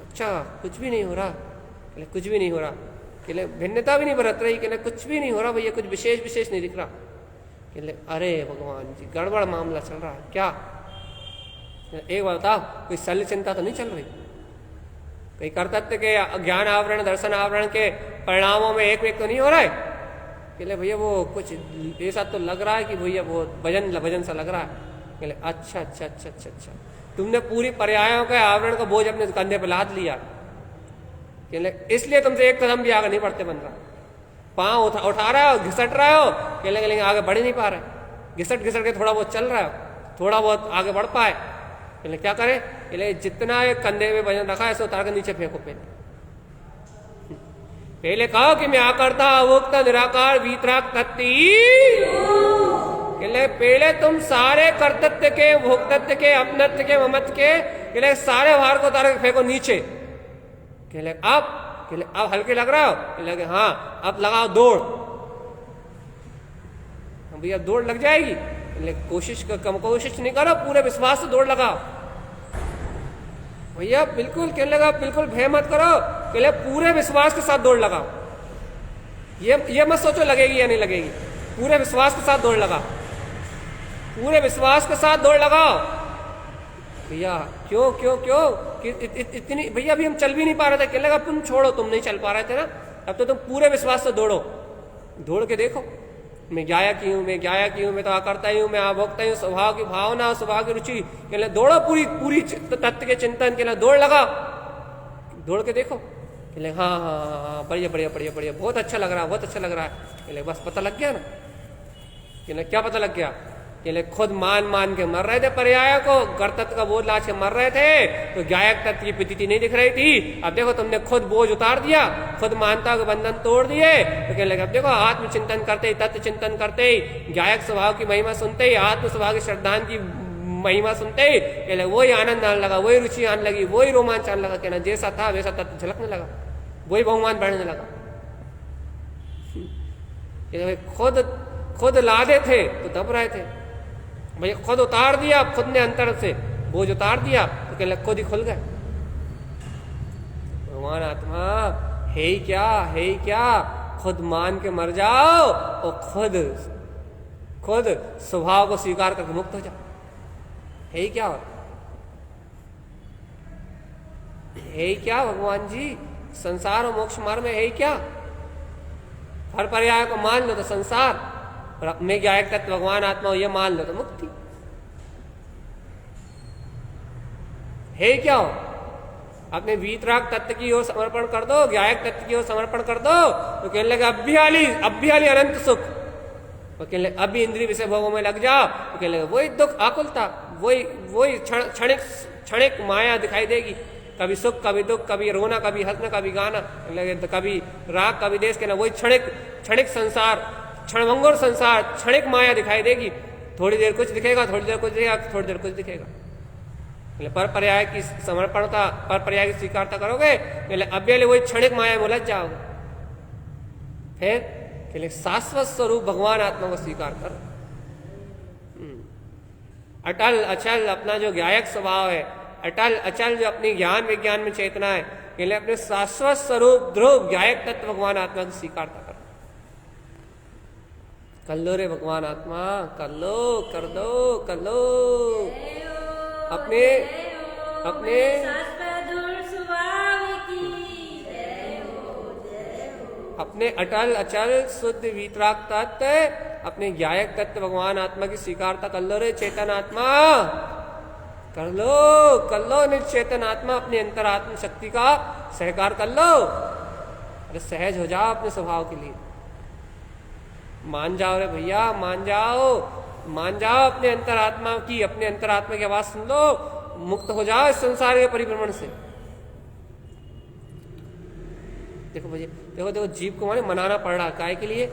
अच्छा कुछ भी नहीं हो रहा, कहले कुछ भी नहीं हो रहा, कहले भिन्नता भी नहीं बरत रही, कहले कुछ भी नहीं हो रहा भैया, कुछ विशेष विशेष नहीं दिख रहा। कहले अरे भगवान जी गड़बड़ मामला चल रहा है क्या। एक बात बताओ, कोई शल्य चिंता तो नहीं चल रही, कोई कर्तव्य के ज्ञान आवरण दर्शन आवरण के परिणामों में एक तो नहीं हो रहा है। कहले भैया वो कुछ ऐसा तो लग रहा है कि भैया वो भजन सा लग रहा है। कहले अच्छा अच्छा अच्छा अच्छा अच्छा, तुमने पूरी पर्यायों के आवरण का बोझ अपने कंधे पर लाद लिया, कहले इसलिए तुमसे एक कदम भी आगे नहीं बढ़ते बन रहा। पाँव उठा रहे हो, घिसट रहे हो, कहले आगे बढ़ ही नहीं पा रहे, घिसट घिसट के थोड़ा बहुत चल रहा हो, थोड़ा बहुत आगे बढ़ पाए। कहले क्या करे, कहले जितना एक कंधे में वजन रखा है ऐसे उतार कर नीचे फेंको। पहले कहो कि मैं आकर्ता अभोक्ता निराकार वीतराग तत्ती, कहले पहले तुम सारे कर्तव्य के भोक्तत्व के अपनत्व के ममत्व के कहले सारे भार को उतार के फेंको नीचे। कहले अब हल्के लग रहा हो, कहले हाँ अब लगाओ दौड़। भैया दौड़ लग जाएगी, कहले कोशिश कम कोशिश नहीं करो, पूरे विश्वास से दौड़ लगाओ। भैया बिल्कुल कहने लगा बिल्कुल भय मत करो, कहले पूरे विश्वास के साथ दौड़ लगाओ। ये मत सोचो लगेगी या नहीं लगेगी, पूरे विश्वास के साथ दौड़ लगाओ, पूरे विश्वास के साथ दौड़ लगाओ। भैया क्यों क्यों क्यों इतनी, भैया अभी हम चल भी नहीं पा रहे थे, कहने लगा तुम छोड़ो, तुम नहीं चल पा रहे थे ना, अब तो तुम पूरे विश्वास से दौड़ो, दौड़ के देखो मैं गायक ही हूँ, मैं गायक ही हूँ, मैं तो आकर्ता ही हूँ, मैं आभोक्ता ही हूँ, स्वभाव की भावना स्वभाव की रुचि, कहले दौड़ो पूरी तत्व के चिंतन के लिए दौड़ लगा, दौड़ के देखो। कहले हाँ हाँ हाँ बढ़िया बढ़िया बढ़िया बढ़िया, बहुत अच्छा लग रहा है, बहुत अच्छा लग रहा है। कहले बस पता लग गया ना। कहले क्या पता लग गया, कहले खुद मान के मर रहे थे पर्याय को, कर्तत्व का बोझ लाद के मर रहे थे, तो गायक तत्व की प्रतीति नहीं दिख रही थी। अब देखो तुमने खुद बोझ उतार दिया, खुद मानता के बंधन तोड़ दिए, तो कहने लगे अब देखो आत्मचिंतन करते ही, तत्व चिंतन करते ही, गायक स्वभाव की महिमा सुनते ही, आत्म स्वभाव की श्रद्धान की महिमा सुनते ही, कहले वही आनंद आने लगा, वही रुचि आने लगी, वही रोमांच आने लगा, कहना जैसा था वैसा तत्व झलकने लगा, वही बहुमान बढ़ने लगा। खुद लादे थे तो दब रहे थे, भाई खुद उतार दिया, खुद ने अंतर से बोझ उतार दिया, तो कहने खुद ही खुल गए। भगवान आत्मा है ही क्या, खुद मान के मर जाओ और खुद स्वभाव को स्वीकार करके मुक्त हो जाओ। है ही क्या भगवान जी, संसार और मोक्ष मार्ग में है ही क्या। हर पर्याय को मान लो तो संसार, और अपने गायक तत्व भगवान आत्मा ये मान लो तो मुक्ति। है क्या हो, अपने वीतराग तत्व की ओर समर्पण कर दो, गायक तत्व की ओर समर्पण कर दो, तो कहने लगे अब भी हाली अनंत सुख, तो कहने लगे अब भी इंद्रिय विषय भोगों में लग जाओ, तो कहने लगे वही दुख आकुलता, वही क्षणिक माया दिखाई देगी, कभी सुख कभी दुख, कभी रोना कभी हंसना कभी गाना, कभी राग कभी देश, कहना वही क्षणिक संसार, क्षणभंगुर संसार, क्षणिक माया दिखाई देगी, थोड़ी देर कुछ दिखेगा, थोड़ी देर कुछ दिखेगा, थोड़ी देर कुछ दिखेगा। पर पर्याय की समर्पणता, पर पर्याय की स्वीकारता करोगे, अब वही क्षणिक माया में उलझ जाओगे। फिर शाश्वत स्वरूप भगवान आत्मा को स्वीकार करो, अटल अचल अपना जो गायक स्वभाव है, अटल अचल जो अपनी ज्ञान विज्ञान में चेतना है, कहले अपने शाश्वत स्वरूप ध्रुव गायक तत्व भगवान आत्मा की स्वीकारता करो। कर लो रे भगवान आत्मा, कर लो अपने अटल अचल शुद्ध वीतराग तत्व, अपने गायक तत्व भगवान आत्मा की स्वीकारता कर लो रे चेतन आत्मा, कर लो निश्चेतन आत्मा, अपनी अंतरात्म शक्ति का सहकार कर लो। अरे सहज हो जाओ अपने स्वभाव के लिए, मान जाओ रे भैया, मान जाओ अपने अंतरात्मा की आवाज सुन लो, मुक्त हो जाओ इस संसार के परिभ्रमण से। देखो भैया, देखो जीव को माने मनाना पड़ रहा, काय के लिए,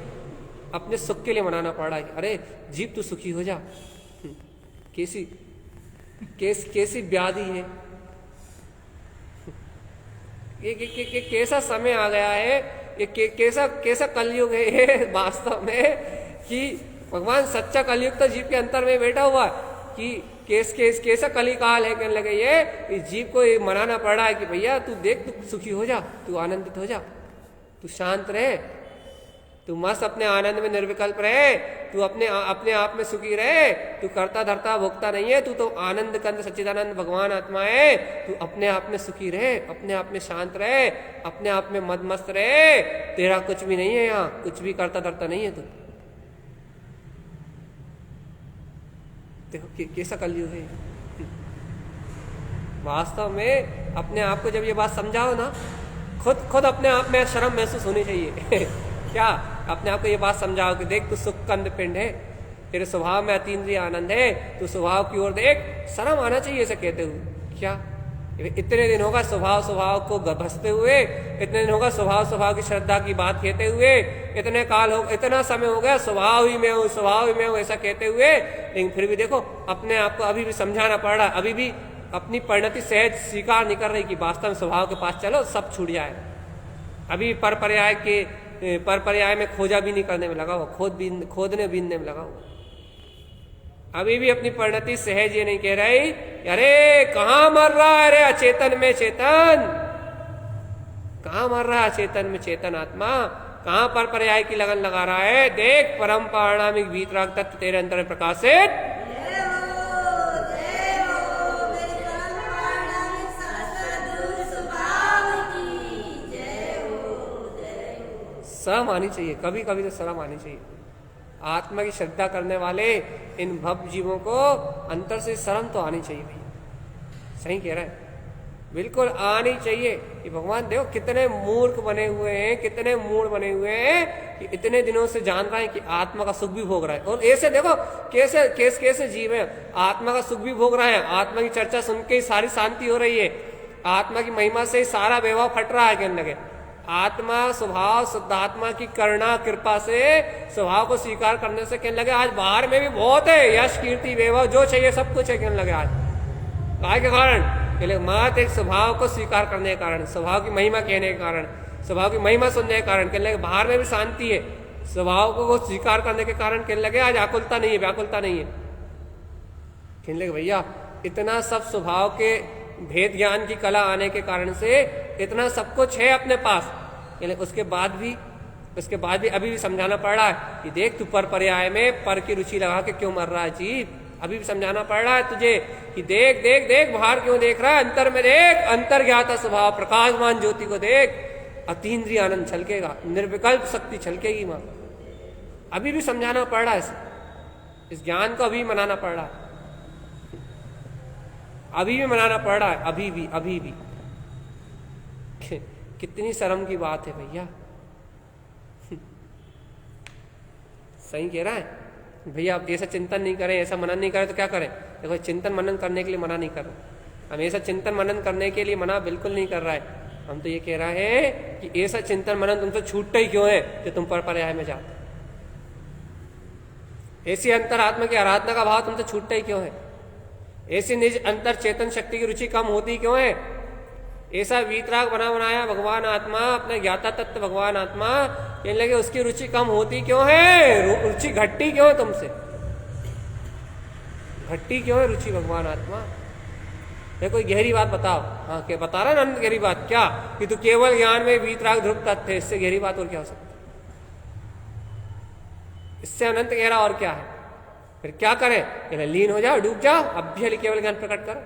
अपने सुख के लिए मनाना पड़ रहा है। अरे जीव तू सुखी हो जा। कैसी व्याधि है ये कैसा समय आ गया है, ये कैसा कलयुग है ये वास्तव में, कि भगवान सच्चा कलयुग तो जीव के अंतर में बैठा हुआ है कि कैसा कलिकाल है। कहने लगे ये जीव को ये मनाना पड़ रहा है कि भैया तू देख, तू सुखी हो जा, तू आनंदित हो जा, तू शांत रहे, तू मस्त अपने आनंद में निर्विकल्प रहे, तू अपने आप में सुखी रहे, तू करता धरता भोगता नहीं है, तू तो आनंद कंद सच्चिदानंद भगवान आत्मा है, तू अपने आप में सुखी रहे, अपने आप में शांत रहे, अपने आप में मद मस्त रहे, तेरा कुछ भी नहीं है, यहाँ कुछ भी करता धरता नहीं है तू। देखो कैसा कलयुग है वास्तव में। अपने आप को जब ये बात समझाओ ना, खुद अपने आप में शर्म महसूस होनी चाहिए क्या अपने आप को ये बात समझाओ कि देख तू सुख कंद पिंड है, तेरे स्वभाव में अतीन्द्रिय आनंद है, तू स्वभाव की ओर देख, शर्म आना चाहिए ऐसे कहते हुए। क्या इतने दिन होगा स्वभाव को भसते हुए, इतने दिन होगा स्वभाव की श्रद्धा की बात कहते हुए, इतना समय हो गया स्वभाव ही में हूँ ऐसा कहते हुए, लेकिन फिर भी देखो अपने आप को अभी भी समझाना पड़ रहा है, अभी भी अपनी परिणति सहज स्वीकार नहीं कर रही कि वास्तव में स्वभाव के पास चलो सब छूट जाए। अभी पर पर्याय में खोजा भी नहीं करने में लगा हुआ, खोदने बीनने में लगा हुआ। अभी भी अपनी परिणति सहज ये नहीं कह रही, अरे कहाँ मर रहा है, अरे अचेतन में चेतन, कहाँ मर रहा है अचेतन में चेतन आत्मा, कहाँ पर पर्याय की लगन लगा रहा है। देख परम पारणामिक वीतराग तत्व तेरे अंदर में प्रकाशित, शर्म आनी चाहिए, कभी कभी तो शर्म आनी चाहिए। आत्मा की श्रद्धा करने वाले इन भव जीवों को अंतर से शर्म तो आनी चाहिए भैया, सही कह रहा है, बिल्कुल आनी चाहिए। कि भगवान देखो कितने मूर्ख बने हुए हैं, कितने मूढ़ बने हुए हैं कि इतने दिनों से जान रहे हैं कि आत्मा का सुख भी भोग रहा है, और ऐसे देखो कैसे जीव है, आत्मा का सुख भी भोग रहा है, आत्मा की चर्चा सुन के ही सारी शांति हो रही है, आत्मा की महिमा से ही सारा वैभव फट रहा है। कहने लगे आत्मा स्वभाव शुद्धात्मा की करुणा कृपा से स्वभाव को स्वीकार करने से, कहने लगे आज बाहर में भी बहुत है, यश कीर्ति वैभव जो चाहिए सब कुछ है। कहने लगे आज काय के कारण, कहले मात एक स्वभाव को स्वीकार करने के कारण, स्वभाव की महिमा कहने के कारण, स्वभाव की महिमा सुनने के कारण, कहने लगे बाहर में भी शांति है, स्वभाव को स्वीकार करने के कारण कहने लगे आज आकुलता नहीं है, व्याकुलता नहीं है। कहने लगे भैया इतना सब स्वभाव के भेद ज्ञान की कला आने के कारण से इतना सब कुछ है अपने पास, उसके बाद भी अभी भी समझाना पड़ रहा है कि देख तू पर पर्याय में पर की रुचि लगा के क्यों मर रहा है जीव। अभी भी समझाना पड़ रहा है तुझे कि देख देख देख बाहर क्यों देख रहा है, अंतर में देख, अंतर ज्ञाता स्वभाव प्रकाशमान ज्योति को देख, अतीन्द्रिय आनंद छलकेगा, निर्विकल्प शक्ति छलकेगी मां। अभी भी समझाना पड़ रहा है, इस ज्ञान को अभी मनाना पड़ रहा है, अभी भी मनाना पड़ रहा है, अभी भी कितनी शर्म की बात है भैया। सही कह रहा है भैया, आप ऐसा चिंतन नहीं करें, ऐसा मनन नहीं करें तो क्या करें। देखो चिंतन मनन करने के लिए मना नहीं कर रहे, हम ऐसा चिंतन मनन करने के लिए मना बिल्कुल नहीं कर रहा है। हम तो ये कह रहा है कि ऐसा चिंतन मनन तुमसे छूटता ही क्यों है कि तुम पर पर्याय में जाते, ऐसी अंतरात्मा की आराधना का भाव तुमसे छूटता ही क्यों है, ऐसी निज अंतर चेतन शक्ति की रुचि कम होती क्यों है, ऐसा वीतराग बना बनाया भगवान आत्मा, अपने ज्ञाता तत्व भगवान आत्मा, कहने लगे उसकी रुचि कम होती क्यों है, रुचि घटती क्यों है तुमसे, घटती क्यों है रुचि भगवान आत्मा। ये कोई गहरी बात बताओ। हाँ क्या बता रहा ना गहरी बात, क्या कि तू केवल ज्ञान में वीतराग ध्रुव तत्व है, इससे गहरी बात और क्या हो सकती, इससे अनंत गहरा और क्या है। फिर क्या करें, कहने लीन हो जाओ, डूब जाओ, अब भी केवल ज्ञान प्रकट करो।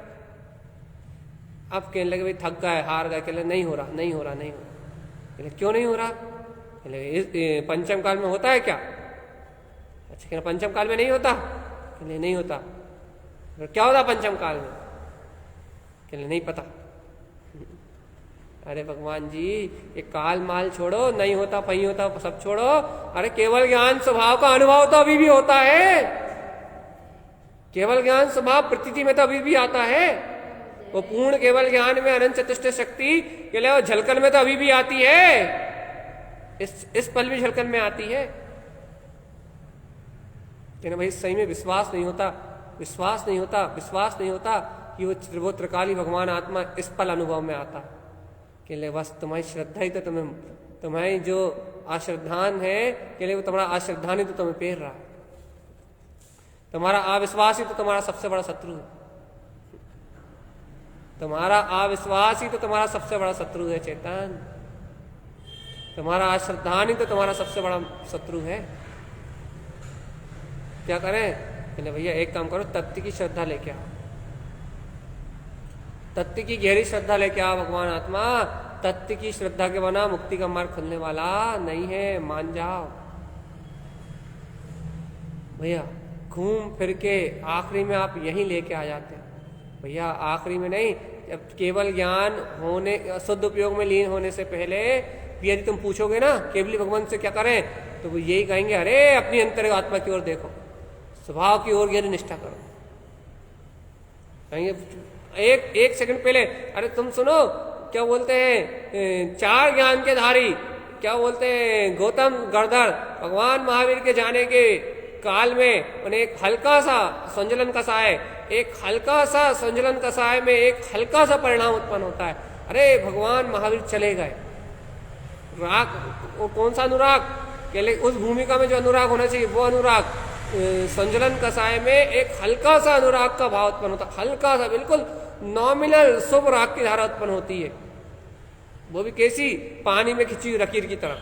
अब कहने लगे भाई थक गए, हार गए, कहने नहीं हो रहा, कहने क्यों नहीं हो रहा, कहने पंचम काल में होता है क्या। अच्छा कहना पंचम काल में नहीं होता, कहने नहीं होता, क्या होता पंचम काल में, कहने नहीं पता। अरे भगवान जी ये काल माल छोड़ो, नहीं होता पही होता सब छोड़ो, अरे केवल ज्ञान स्वभाव का अनुभव तो अभी भी होता है, केवल ज्ञान स्वभाव प्रतीति में तो अभी भी आता है, वो पूर्ण केवल ज्ञान में अनंत चतुष्ट शक्ति के लिए वो झलकन में तो अभी भी आती है, इस पल भी झलकन में आती है। कहना भाई सही में विश्वास नहीं होता, विश्वास नहीं होता, विश्वास नहीं होता कि वो त्रिकाली भगवान आत्मा इस पल अनुभव में आता। कि ले बस तुम्हारी श्रद्धा ही तो तुम्हारी जो अश्रद्धान है, कि ले वो तुम्हारा अश्रद्धान ही तो तुम्हें पेर रहा है। तुम्हारा अविश्वास ही तो तुम्हारा सबसे बड़ा शत्रु है। तुम्हारा अविश्वास ही तो तुम्हारा सबसे बड़ा शत्रु है चेतन। तुम्हारा अश्रद्धान ही तो तुम्हारा सबसे बड़ा शत्रु है। क्या करें? कहले भैया एक काम करो, तत्व की श्रद्धा लेके आओ, तत्व की गहरी श्रद्धा लेके आओ। भगवान आत्मा तत्व की श्रद्धा के बिना मुक्ति का मार्ग खुलने वाला नहीं है, मान जाओ भैया। घूम फिर के आखिरी में आप यहीं लेके आ जाते हैं भैया। आखिरी में नहीं, जब केवल ज्ञान होने, शुद्ध उपयोग में लीन होने से पहले यदि तुम पूछोगे ना केवली भगवान से क्या करें, तो वो यही कहेंगे, अरे अपनी अंतर आत्मा की ओर देखो, स्वभाव की ओर गहरी निष्ठा करो। कहेंगे एक सेकंड पहले, अरे तुम सुनो क्या बोलते हैं, चार ज्ञान के धारी, क्या बोलते हैं, गौतम गणधर भगवान महावीर के जाने के काल में उन्हें एक हल्का सा संजलन कसाय, एक हल्का सा संजलन कसाय में एक हल्का सा परिणाम उत्पन्न होता है। अरे भगवान महावीर चले गए। राग, वो कौन सा अनुराग? कहले उस भूमिका में जो अनुराग होना चाहिए वो अनुराग, संजलन कसाय में एक हल्का सा अनुराग का भाव उत्पन्न होता है। हल्का सा, बिल्कुल नॉमिनल शुभ राग की धारा उत्पन्न होती है। वो भी कैसी? पानी में खिंची हुई लकीर की तरह,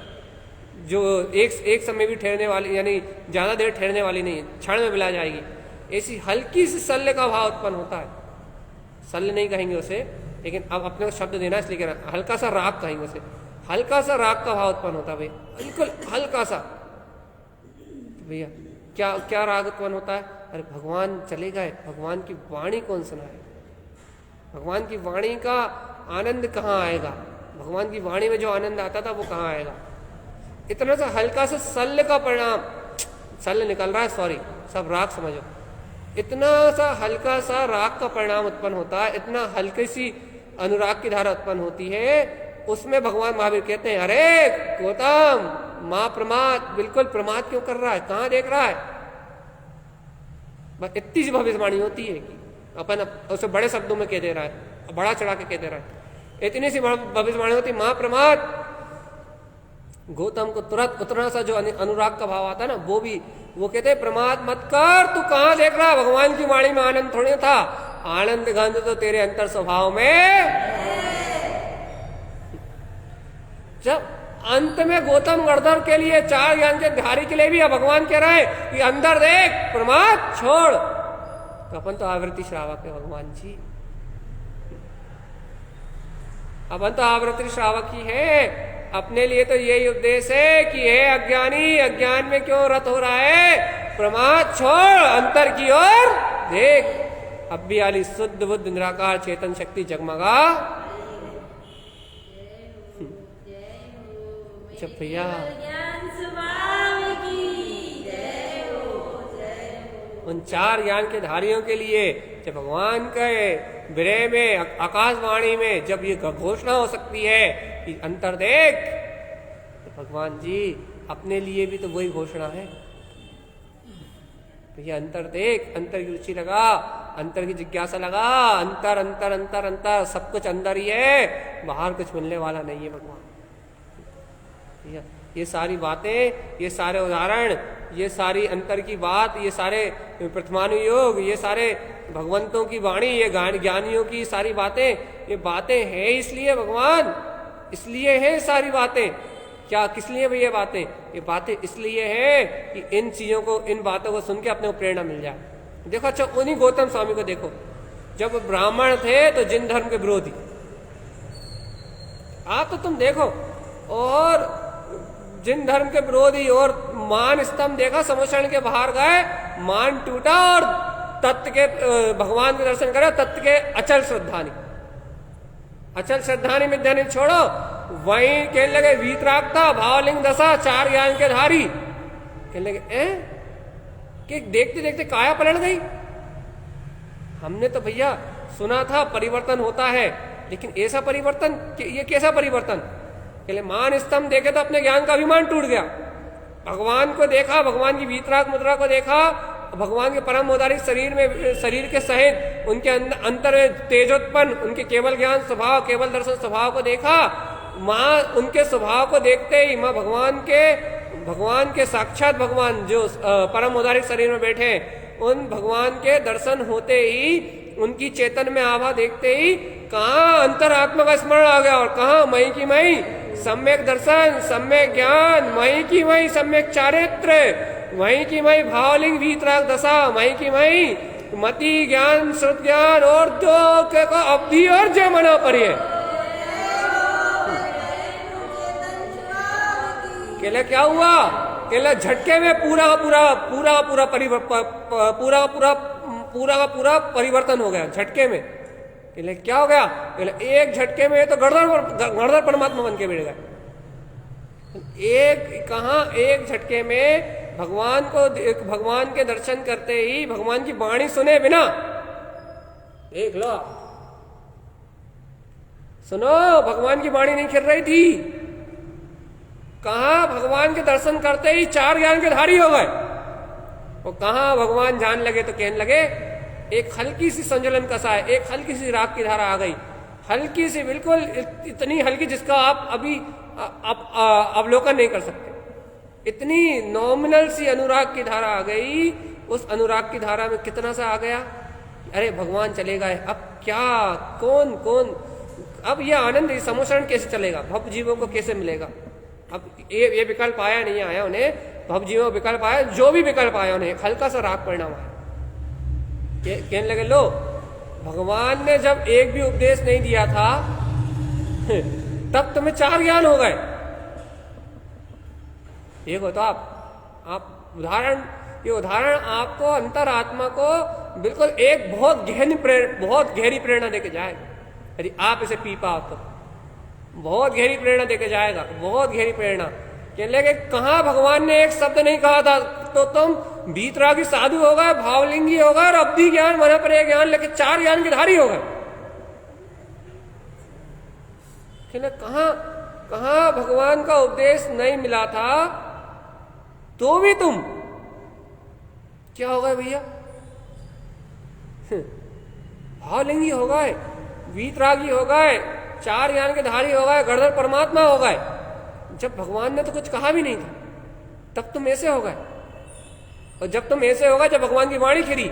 जो एक समय भी ठहरने वाली, यानी ज्यादा देर ठहरने वाली नहीं, क्षण में मिला जाएगी। ऐसी हल्की सी सल्ले का भाव उत्पन्न होता है। सल्ले नहीं कहेंगे उसे, लेकिन अब अपने को शब्द देना इसलिए कह रहा है, हल्का सा राग कहेंगे उसे। हल्का सा राग का भाव उत्पन्न होता है भाई, बिल्कुल हल्का सा। भैया क्या क्या राग उत्पन्न होता है? अरे भगवान चले गए, भगवान की वाणी कौन सुनाए? भगवान की वाणी का आनंद कहाँ आएगा? भगवान की वाणी में जो आनंद आता था वो कहाँ आएगा? इतना सा हल्का सा सल्ले का परिणाम, सल्ले निकल रहा है, सॉरी, सब राग समझो। इतना सा हल्का सा राग का परिणाम उत्पन्न होता है, इतना हल्की सी अनुराग की धारा उत्पन्न होती है। उसमें भगवान महावीर कहते हैं, अरे गौतम माँ प्रमाद, बिल्कुल प्रमाद क्यों कर रहा है? कहाँ देख रहा है? बस इतनी सी भविष्यवाणी होती है कि अपन उसे बड़े शब्दों में कह दे रहा है, बड़ा चढ़ा के कह दे रहा है। इतनी सी भविष्यवाणी होती, माँ प्रमाद। गौतम को तुरंत उतना सा जो अनुराग का भाव आता है ना, वो कहते हैं प्रमाद मत कर, तू कहाँ देख रहा है? भगवान की वाणी में आनंद थोड़ी था, आनंद गंध तो तेरे अंतर स्वभाव में। जब अंत में गौतम गणधर के लिए, चार ज्ञान के धारी के लिए भी भगवान कह रहा है कि अंदर देख, प्रमाद छोड़, तो अपन तो आवृत्ति श्रावक है भगवान जी, अपन तो आवृत्ति श्रावक ही है। अपने लिए तो यही उपदेश है कि हे अज्ञानी, अज्ञान में क्यों रत हो रहा है? प्रमाद छोड़, अंतर की ओर देख। अब भी आली शुद्ध बुद्ध निराकार चेतन शक्ति जगमगा। जब भैया उन चार ज्ञान के धारियों के लिए जब भगवान के विरह में, आकाशवाणी में जब ये घोषणा हो सकती है कि अंतर देख, तो भगवान जी अपने लिए भी तो वही घोषणा है। भैया अंतर देख, अंतर की रुचि लगा, अंतर की जिज्ञासा लगा, अंतर अंतर अंतर अंतर, सब कुछ अंदर ही है, बाहर कुछ मिलने वाला नहीं है भगवान। भैया ये सारी बातें, ये सारे उदाहरण, ये सारी अंतर की बात, ये सारे प्रथमानुयोग, ये सारे भगवंतों की वाणी, ये ज्ञानियों की सारी बातें, ये बातें हैं इसलिए भगवान, इसलिए हैं सारी बातें। क्या किस लिए भैया बातें? ये बातें इसलिए हैं कि इन चीजों को, इन बातों को सुन के अपने को प्रेरणा मिल जाए। देखो अच्छा, उन्हीं गौतम स्वामी को देखो, जब ब्राह्मण थे तो जिन धर्म के विरोधी, आप तो तुम देखो, और जिन धर्म के विरोधी, और मान स्तंभ देखा, समुचरण के बाहर गए, मान टूटा, और तत्व के भगवान के दर्शन करे, तत्व के अचल श्रद्धानी, अचल श्रद्धानी मिथ्यानी छोड़ो, वहीं कहने लगे वीतरागता, भावलिंग दशा, चार ज्ञान के धारी, कहने लगे कि देखते देखते काया पलट गई। हमने तो भैया सुना था परिवर्तन होता है, लेकिन ऐसा परिवर्तन, ये कैसा परिवर्तन? कहले मान स्तंभ देखे तो अपने ज्ञान का अभिमान टूट गया, भगवान को देखा, भगवान की वीतराग मुद्रा को देखा, भगवान के परम औदारिक शरीर के सहित उनके अंतर में तेजोत्पन्न, उनके केवल ज्ञान स्वभाव, केवल दर्शन स्वभाव को देखा। माँ उनके स्वभाव को देखते ही माँ भगवान के साक्षात भगवान जो परम औदारिक शरीर में बैठे, उन भगवान के दर्शन होते ही, उनकी चेतन में आभा देखते ही कहाँ अंतरात्मा का स्मरण आ गया, और कहाँ मई की मई सम्यक दर्शन, सम्यक ज्ञान, मई की मई सम्यक चारित्र, मई की मई भावलिंग वीतराग दशा, मई की मई मति ज्ञान श्रुत ज्ञान और जो अवधि और जय मना परिये। केले क्या हुआ? केले झटके में पूरा परिवर्तन हो गया झटके में। केले क्या हो गया? केले एक झटके में तो गणधर परमात्मा बन के बैठ गए। एक झटके में भगवान के दर्शन करते ही, भगवान की वाणी सुने बिना, देख लो, सुनो, भगवान की वाणी नहीं खिल रही थी। कहा भगवान के दर्शन करते ही 4 ज्ञान के धारी हो गए। और कहा भगवान जान लगे तो कहने लगे, एक हल्की सी संजलन कसा है, एक हल्की सी राग की धारा आ गई, हल्की सी, बिल्कुल इतनी हल्की जिसका आप अभी अवलोकन नहीं कर सकते। इतनी नॉमिनल सी अनुराग की धारा आ गई। उस अनुराग की धारा में कितना सा आ गया, अरे भगवान चले गए, अब क्या, कौन, अब ये आनंद, ये समोषण कैसे चलेगा, भव जीवों को कैसे मिलेगा। अब ये विकल्प आया नहीं आया उन्हें, भव जीवों विकल्प आया, जो भी विकल्प आया उन्हें हल्का सा राग परिणाम आया। कहने लगे, लो, भगवान ने जब एक भी उपदेश नहीं दिया था तब तुम्हें 4 ज्ञान हो गए। ये तो आप ये उदाहरण आपको अंतरात्मा को बिल्कुल एक बहुत गहरी प्रेरणा देके जाएगा। यदि आप इसे पी पाओ तो बहुत गहरी प्रेरणा देके जाएगा, बहुत गहरी प्रेरणा। कहने लगे, कहाँ भगवान ने एक शब्द नहीं कहा था तो तुम बीतरागी साधु हो गए, भावलिंगी हो गए, और अवधि ज्ञान, मन पर ज्ञान लेके 4 ज्ञान के धारी हो गए। कहाँ भगवान का उपदेश नहीं मिला था तो भी तुम क्या हो गए भैया? भावलिंगी हो गए, वीतरागी हो गए, 4 ज्ञान के धारी हो गए, गणधर परमात्मा हो गए। जब भगवान ने तो कुछ कहा भी नहीं था तब तुम ऐसे हो गए। और जब तुम ऐसे हो गए, जब भगवान की वाणी खिरी,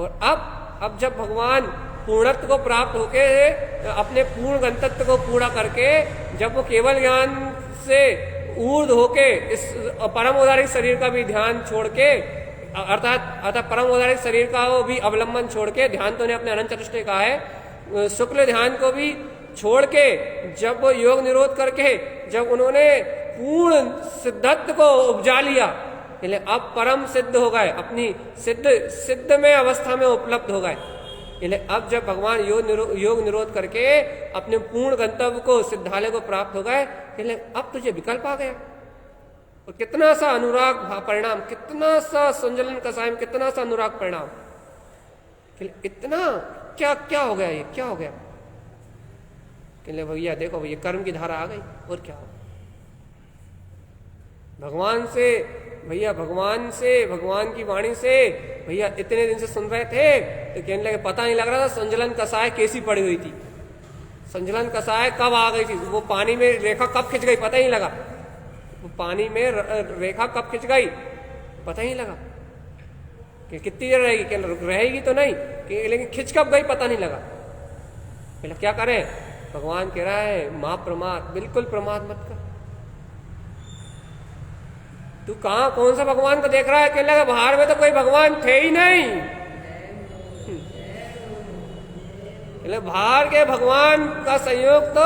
और अब जब भगवान पूर्णत्व को प्राप्त होके, अपने पूर्ण गंतव्य को पूरा करके, जब वो केवल ज्ञान से ऊर्ध्व होके इस परम औदारिक शरीर का भी ध्यान छोड़ के, अर्थात परम औदारिक शरीर का वो भी अवलंबन छोड़ के, ध्यान तो ने अपने अनंत चतुष्टय कहा है, शुक्ल ध्यान को भी छोड़ के, जब वो योग निरोध करके, जब उन्होंने पूर्ण सिद्धत्व को उपजा लिया, अब परम सिद्ध हो गए, अपनी सिद्ध में अवस्था में उपलब्ध हो गए। अब जब भगवान योग निरोध करके अपने पूर्ण गंतव्य को, सिद्धालय को प्राप्त हो गए, अब तुझे विकल्प आ गया। और कितना सा अनुराग परिणाम, कितना सा संजलन कसाय में, कितना सा अनुराग परिणाम, इतना क्या हो गया, ये क्या हो गया? भैया देखो, भैया कर्म की धारा आ गई, और क्या हो, भगवान से, भगवान की वाणी से भैया इतने दिन से सुन रहे थे, तो कहने लगे पता नहीं लग रहा था संजलन कसाय कैसी पड़ी हुई थी, संजलन कसाय कब आ गई थी, वो पानी में रेखा कब खिंच गई पता ही लगा, वो पानी में रेखा कब खिंच गई पता ही लगा, कि कितनी देर रहेगी, रहेगी तो नहीं, लेकिन खिंच कब गई पता नहीं लगा। क्या करें? भगवान कह रहा है, मां प्रमाद, बिल्कुल प्रमाद मत कर। तू कौन सा भगवान को देख रहा है? कहने लगा, बाहर में तो कोई भगवान थे ही नहीं, बाहर के भगवान का संयोग तो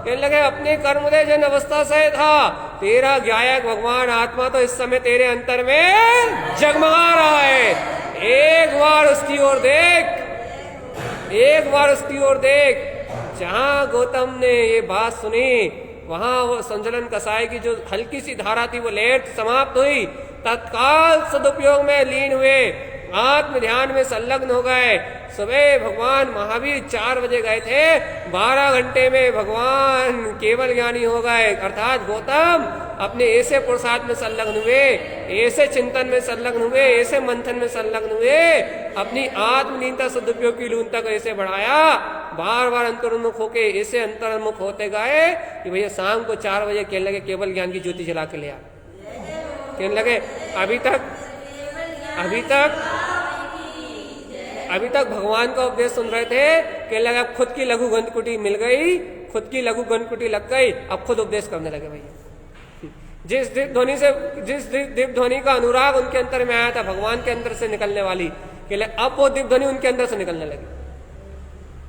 कहने लगे अपने कर्मोदय जन अवस्था से था। तेरा ज्ञायक भगवान आत्मा तो इस समय तेरे अंतर में जगमगा रहा है। एक बार उसकी ओर देख, एक बार उसकी ओर देख। जहां गौतम ने ये बात सुनी, वहां वो संजलन कसाय की जो हल्की सी धारा थी, वो लहर समाप्त हुई, तत्काल सदुपयोग में लीन हुए। आत्म ध्यान में संलग्न हो गए। सुबह भगवान महावीर 4 बजे गए थे, 12 घंटे में भगवान केवल ज्ञानी हो गए। अर्थात गौतम अपने ऐसे पुरुषार्थ में संलग्न हुए, ऐसे चिंतन में संलग्न हुए, ऐसे मंथन में संलग्न हुए, अपनी आत्मलीनता सदुपयोग की लूनता को ऐसे बढ़ाया, बार बार अंतर्मुख होके ऐसे अंतर्मुख होते गए कि भैया शाम को 4 बजे कहने लगे केवल ज्ञान की ज्योति जला के ले आ। कहने लगे अभी तक भगवान का उपदेश सुन रहे थे, कहने लगे अब खुद की लघु ग्रंथ कुटी मिल गई, खुद की लघु ग्रंथ कुटी लग गई, अब खुद उपदेश करने लगे भैया। जिस दीप ध्वनि का अनुराग उनके अंतर में आया था, भगवान के अंदर से निकलने वाली, कहले अब वो दीप ध्वनि उनके अंदर से निकलने लगी।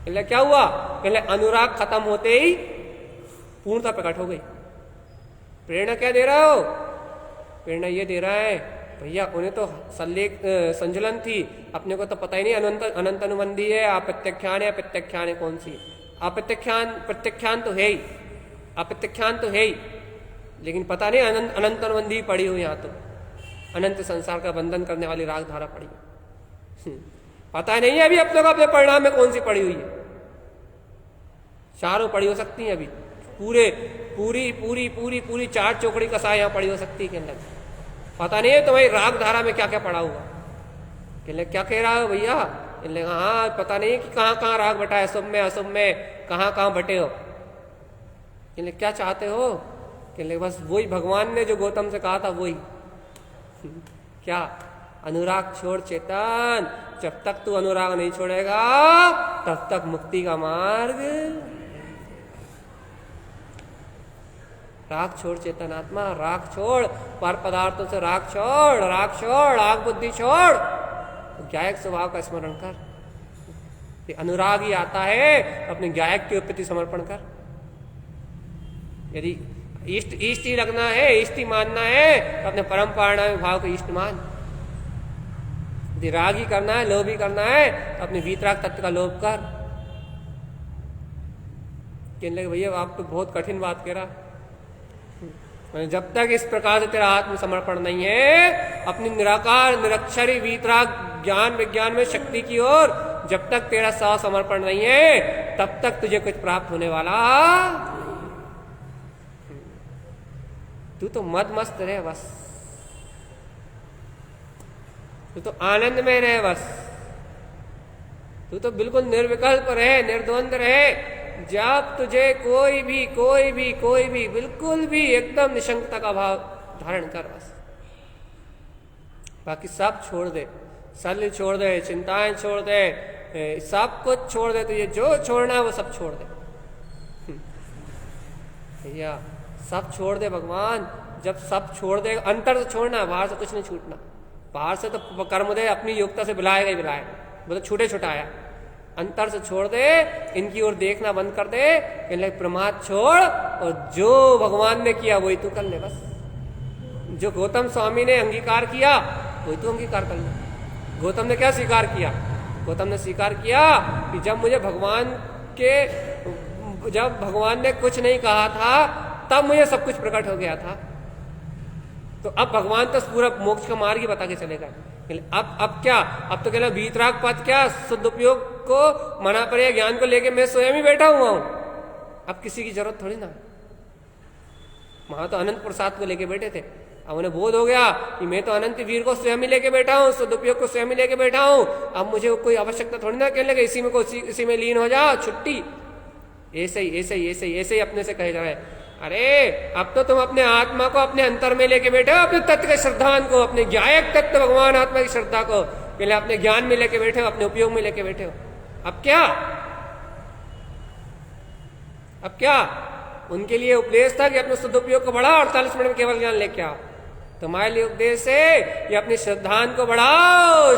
कहले क्या हुआ? कहले अनुराग खत्म होते ही पूर्णता प्रकट हो गई। प्रेरणा क्या दे रहा हो? प्रेरणा ये दे रहा है भैया उन्हें तो संजलन थी, अपने को तो पता ही नहीं अनंत अनुबंधी है, अप्रत्यख्यान है, प्रत्यख्यान है कौन सी? प्रत्यख्यान तो है ही, अप्रत्यख्यान तो है ही, लेकिन पता नहीं अनंत अनुबंधी पड़ी हुई, यहाँ तो अनंत संसार का बंधन करने वाली राग धारा पड़ी। पता नहीं है अभी अपने को अपने परिणाम में कौन सी पड़ी हुई है। चारों पड़ी हो सकती हैं अभी, पूरी 4 चौकड़ी कसाई यहाँ पड़ी हो सकती है के अंदर। पता नहीं है तुम्हारी राग धारा में क्या क्या पड़ा हुआ। कहले क्या कह रहा हो भैया? कहले हाँ पता नहीं कि कहाँ कहाँ राग बटा है, शुभ में अशुभ में कहाँ कहाँ बटे हो। कहले क्या चाहते हो? कहले बस वही भगवान ने जो गौतम से कहा था वही। क्या? अनुराग छोड़ चेतन, जब तक तू अनुराग नहीं छोड़ेगा तब तक मुक्ति का मार्ग। राग छोड़ चेतन आत्मा, राग छोड़, पर पदार्थों से राग छोड़, राग बुद्धि छोड़, गायक स्वभाव का स्मरण कर। अनुराग ही आता है अपने गायक के प्रति समर्पण कर। यदि इष्ट ही लगना है, इष्ट ही मानना है, तो अपने परम परिणामी भाव को इष्ट मान। यदि राग ही करना है, लोभ ही करना है, तो अपने वीतराग तत्व का लोभ कर। कहने लगे भैया आप तो बहुत कठिन बात कह रहा। जब तक इस प्रकार से तेरा आत्मसमर्पण नहीं है अपनी निराकार निरक्षरी वीतराग ज्ञान विज्ञान में शक्ति की ओर, जब तक तेरा समर्पण नहीं है तब तक तुझे कुछ प्राप्त होने वाला। तू तो मद मस्त रहे बस, तू तो आनंद में रहे बस, तू तो बिल्कुल निर्विकल्प रहे, निर्द्वंद रहे। जब तुझे कोई भी बिल्कुल भी एकदम निशंकता का भाव धारण कर बस, बाकी सब छोड़ दे, शल्य छोड़ दे, चिंताएं छोड़ दे, सब कुछ छोड़ दे। तुझे जो छोड़ना है वो सब छोड़ दे भैया, सब छोड़ दे भगवान। जब सब छोड़ दे, अंतर से छोड़ना, बाहर से कुछ नहीं छूटना। बाहर से तो कर्मोदय अपनी योग्यता से बुलाएगा ही बुलाएगा, वो तो छूटे छुटाया। अंतर से छोड़ दे, इनकी ओर देखना बंद कर दे, कहने प्रमाद छोड़, और जो भगवान ने किया वही तू कर ले बस। जो गौतम स्वामी ने अंगीकार किया वही तू अंगीकार कर ले। गौतम ने क्या स्वीकार किया? गौतम ने स्वीकार किया कि जब भगवान ने कुछ नहीं कहा था तब मुझे सब कुछ प्रकट हो गया था। तो अब भगवान तो पूरा मोक्ष का मार्ग ही बता के चलेगा। अब क्या? अब तो कहना वीतराग पद क्या, शुद्ध उपयोग को मना पड़े, ज्ञान को लेके मैं स्वयं ही बैठा हुआ हूं। अब किसी की जरूरत थोड़ी ना। वहां तो अनंत प्रसाद को लेके बैठे थे, अब उन्हें बोध हो गया कि मैं तो अनंत वीर को स्वयं ही लेके बैठा हूँ, शुद्ध उपयोग को स्वयं ही लेके बैठा हूँ। अब मुझे कोई आवश्यकता थोड़ी ना कहने लगे इसी में लीन हो जा, छुट्टी। ऐसे ही अपने से कहे जा रहे हैं। अरे अब तो तुम अपने आत्मा को अपने अंतर में लेके बैठे हो, अपने तत्व के श्रद्धान को, अपने ज्ञायक तत्व भगवान आत्मा की श्रद्धा को पहले अपने ज्ञान में लेके बैठे हो, अपने उपयोग में लेके बैठे हो। अब क्या? उनके लिए उपदेश था कि अपने सदुपयोग को बढ़ाओ, 48 मिनट में केवल ज्ञान लेके आओ। तुम्हारे लिए उपदेश है कि अपने श्रद्धान को बढ़ाओ,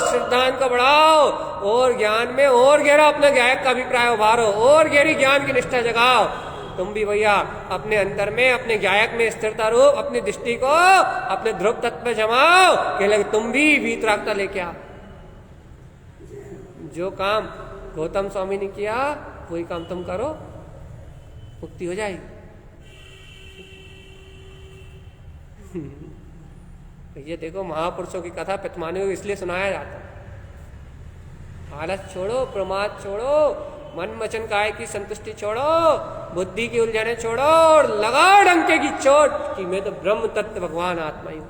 और ज्ञान में और गहरा अपना ज्ञायक का अभिप्राय उभारो, और गहरी ज्ञान की निष्ठा जगाओ। तुम भी भैया अपने अंतर में, अपने गायक में स्थिरता रो, अपनी दृष्टि को अपने ध्रुव तत्व में जमाओ। कहले तुम भी वीतरागता लेके आओ। जो काम गौतम स्वामी ने किया वही काम तुम करो, मुक्ति हो जाएगी। ये देखो महापुरुषों की कथा पितमानियों को इसलिए सुनाया जाता है आलस छोड़ो, प्रमाद छोड़ो, मन वचन काया की संतुष्टि छोड़ो, बुद्धि की उलझने छोड़ो और लगाओ डंके की चोट कि मैं तो ब्रह्म तत्व भगवान आत्मा ही हूं।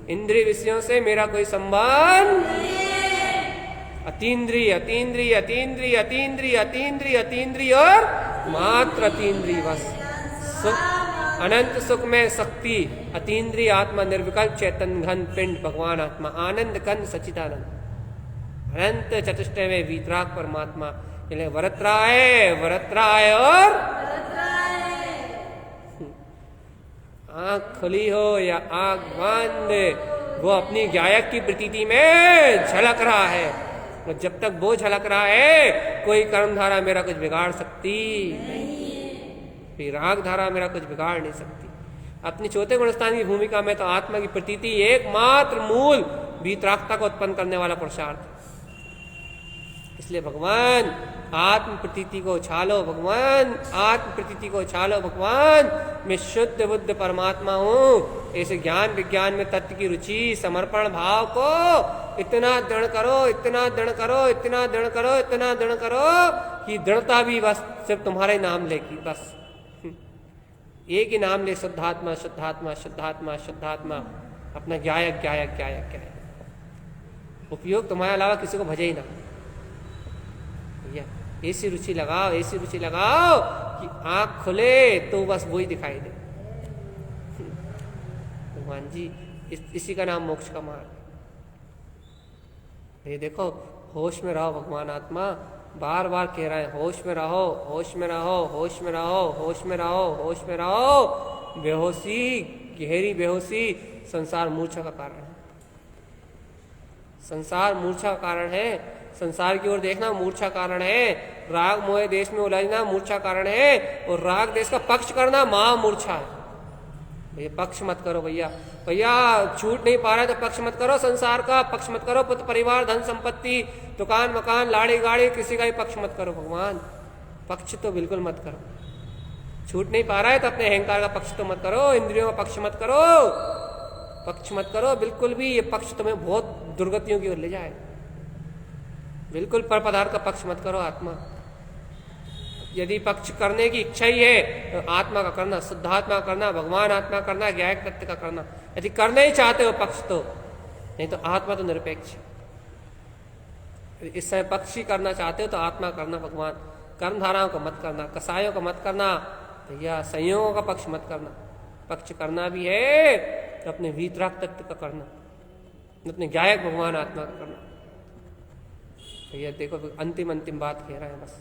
इंद्रिय विषयों से मेरा कोई संबंध, अतीन्द्रिय अतीन्द्रिय अतीन्द्रिय अतीन्द्रिय अतीन्द्रिय अतीन्द्रिय और मात्र अतीन्द्रिय बस। सुख, अनंत सुख में शक्ति, अतीन्द्रिय आत्मा, निर्विकल्प चैतन्य घन पिंड भगवान आत्मा, आनंद कंद सच्चिदानंद, अनंत चतुष्टय में वीतराग परमात्मा। वरत्राय और आंख खुली हो या आंख बंद, वो अपनी गायक की प्रतीति में झलक रहा है। और जब तक वो झलक रहा है कोई कर्मधारा मेरा कुछ बिगाड़ सकती नहीं, राग धारा मेरा कुछ बिगाड़ नहीं सकती। अपनी चौथे गुणस्थान की भूमिका में तो आत्मा की प्रतीति एकमात्र मूल वीतरागता को उत्पन्न करने वाला पुरुषार्थ। इसलिए भगवान आत्म प्रतीति को उछालो, भगवान आत्म प्रतीति को उछालो, भगवान मैं शुद्ध बुद्ध परमात्मा हूं। ऐसे ज्ञान विज्ञान में तत्व की रुचि, समर्पण भाव को इतना दृढ़ करो, इतना दृढ़ करो, इतना दृढ़ करो, इतना दृढ़ करो कि दृढ़ता भी बस सिर्फ तुम्हारे नाम लेगी। बस एक ही नाम ले, शुद्धात्मा शुद्धात्मा शुद्धात्मा शुद्धात्मा, अपना गायक गायक गायक गायक। उपयोग तुम्हारे अलावा किसी को भजे ही ना भैया। ऐसी रुचि लगाओ, ऐसी रुचि लगाओ कि आंख खुले तो बस वही दिखाई दे। भगवान जी इसी का नाम मोक्ष का मार्ग। ये देखो, होश में रहो भगवान आत्मा बार बार कह रहा है, होश में रहो, होश में रहो, होश में रहो, होश में रहो, होश में रहो। बेहोशी, गहरी बेहोशी संसार मूर्छा का कारण है। संसार मूर्छा का कारण है। संसार की ओर देखना मूर्छा कारण है। राग मोह देश में उलझना मूर्छा कारण है। और राग देश का पक्ष करना महामूर्छा है। ये पक्ष मत करो भैया। भैया छूट नहीं पा रहा है तो पक्ष मत करो संसार का, पक्ष मत करो पुत्र परिवार धन संपत्ति दुकान मकान लाड़ी गाड़ी, किसी का भी पक्ष मत करो भगवान। पक्ष तो बिल्कुल मत करो। छूट नहीं पा रहा है तो अपने अहंकार का पक्ष तो मत करो, इंद्रियों का पक्ष मत करो, पक्ष मत करो बिल्कुल भी। ये पक्ष तुम्हें बहुत दुर्गतियों की ओर ले जाए। बिल्कुल पर पदार्थ का पक्ष मत करो आत्मा। यदि पक्ष करने की इच्छा ही है तो आत्मा का करना, शुद्धात्मा का करना, भगवान आत्मा करना, ज्ञायक तत्व का करना। यदि करना ही चाहते हो पक्ष तो, नहीं तो आत्मा तो निरपेक्ष। इस समय पक्ष ही करना चाहते हो तो आत्मा करना भगवान। कर्मधाराओं को मत करना, कसायों को मत करना भैया, संयोगों का पक्ष मत करना। पक्ष करना भी है तो अपने वीतराग तत्व का करना, अपने गायक भगवान आत्मा का करना। भैया देखो अंतिम बात कह रहे हैं, बस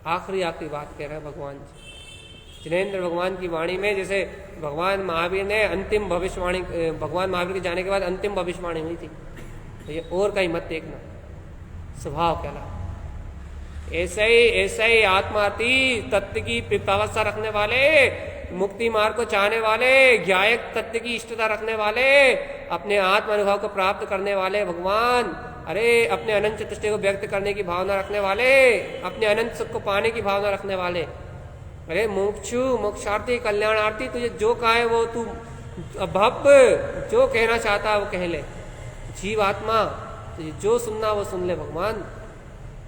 आखिरी बात कह रहे हैं भगवान जी। जिनेन्द्र भगवान की वाणी में जैसे भगवान महावीर ने अंतिम भविष्यवाणी, भगवान महावीर के जाने के बाद अंतिम भविष्यवाणी हुई थी, भैया और कहीं मत देखना। स्वभाव कहलाता ऐसे ही आत्मार्थी तत्व की प्रत्यावस्था रखने वाले, मुक्ति मार्ग को चाहने वाले, ज्ञायक तत्व की इष्टता रखने वाले, अपने आत्म अनुभव को प्राप्त करने वाले भगवान, अरे अपने अनंत चतुष्टय को व्यक्त करने की भावना रखने वाले, अपने अनंत सुख को पाने की भावना रखने वाले, अरे मोक्षु मोक्षार्थी कल्याणार्थी, तुझे जो कहा है वो तू भव जो कहना चाहता है वो कह ले। जीव आत्मा तुझे जो सुनना वो सुन ले भगवान।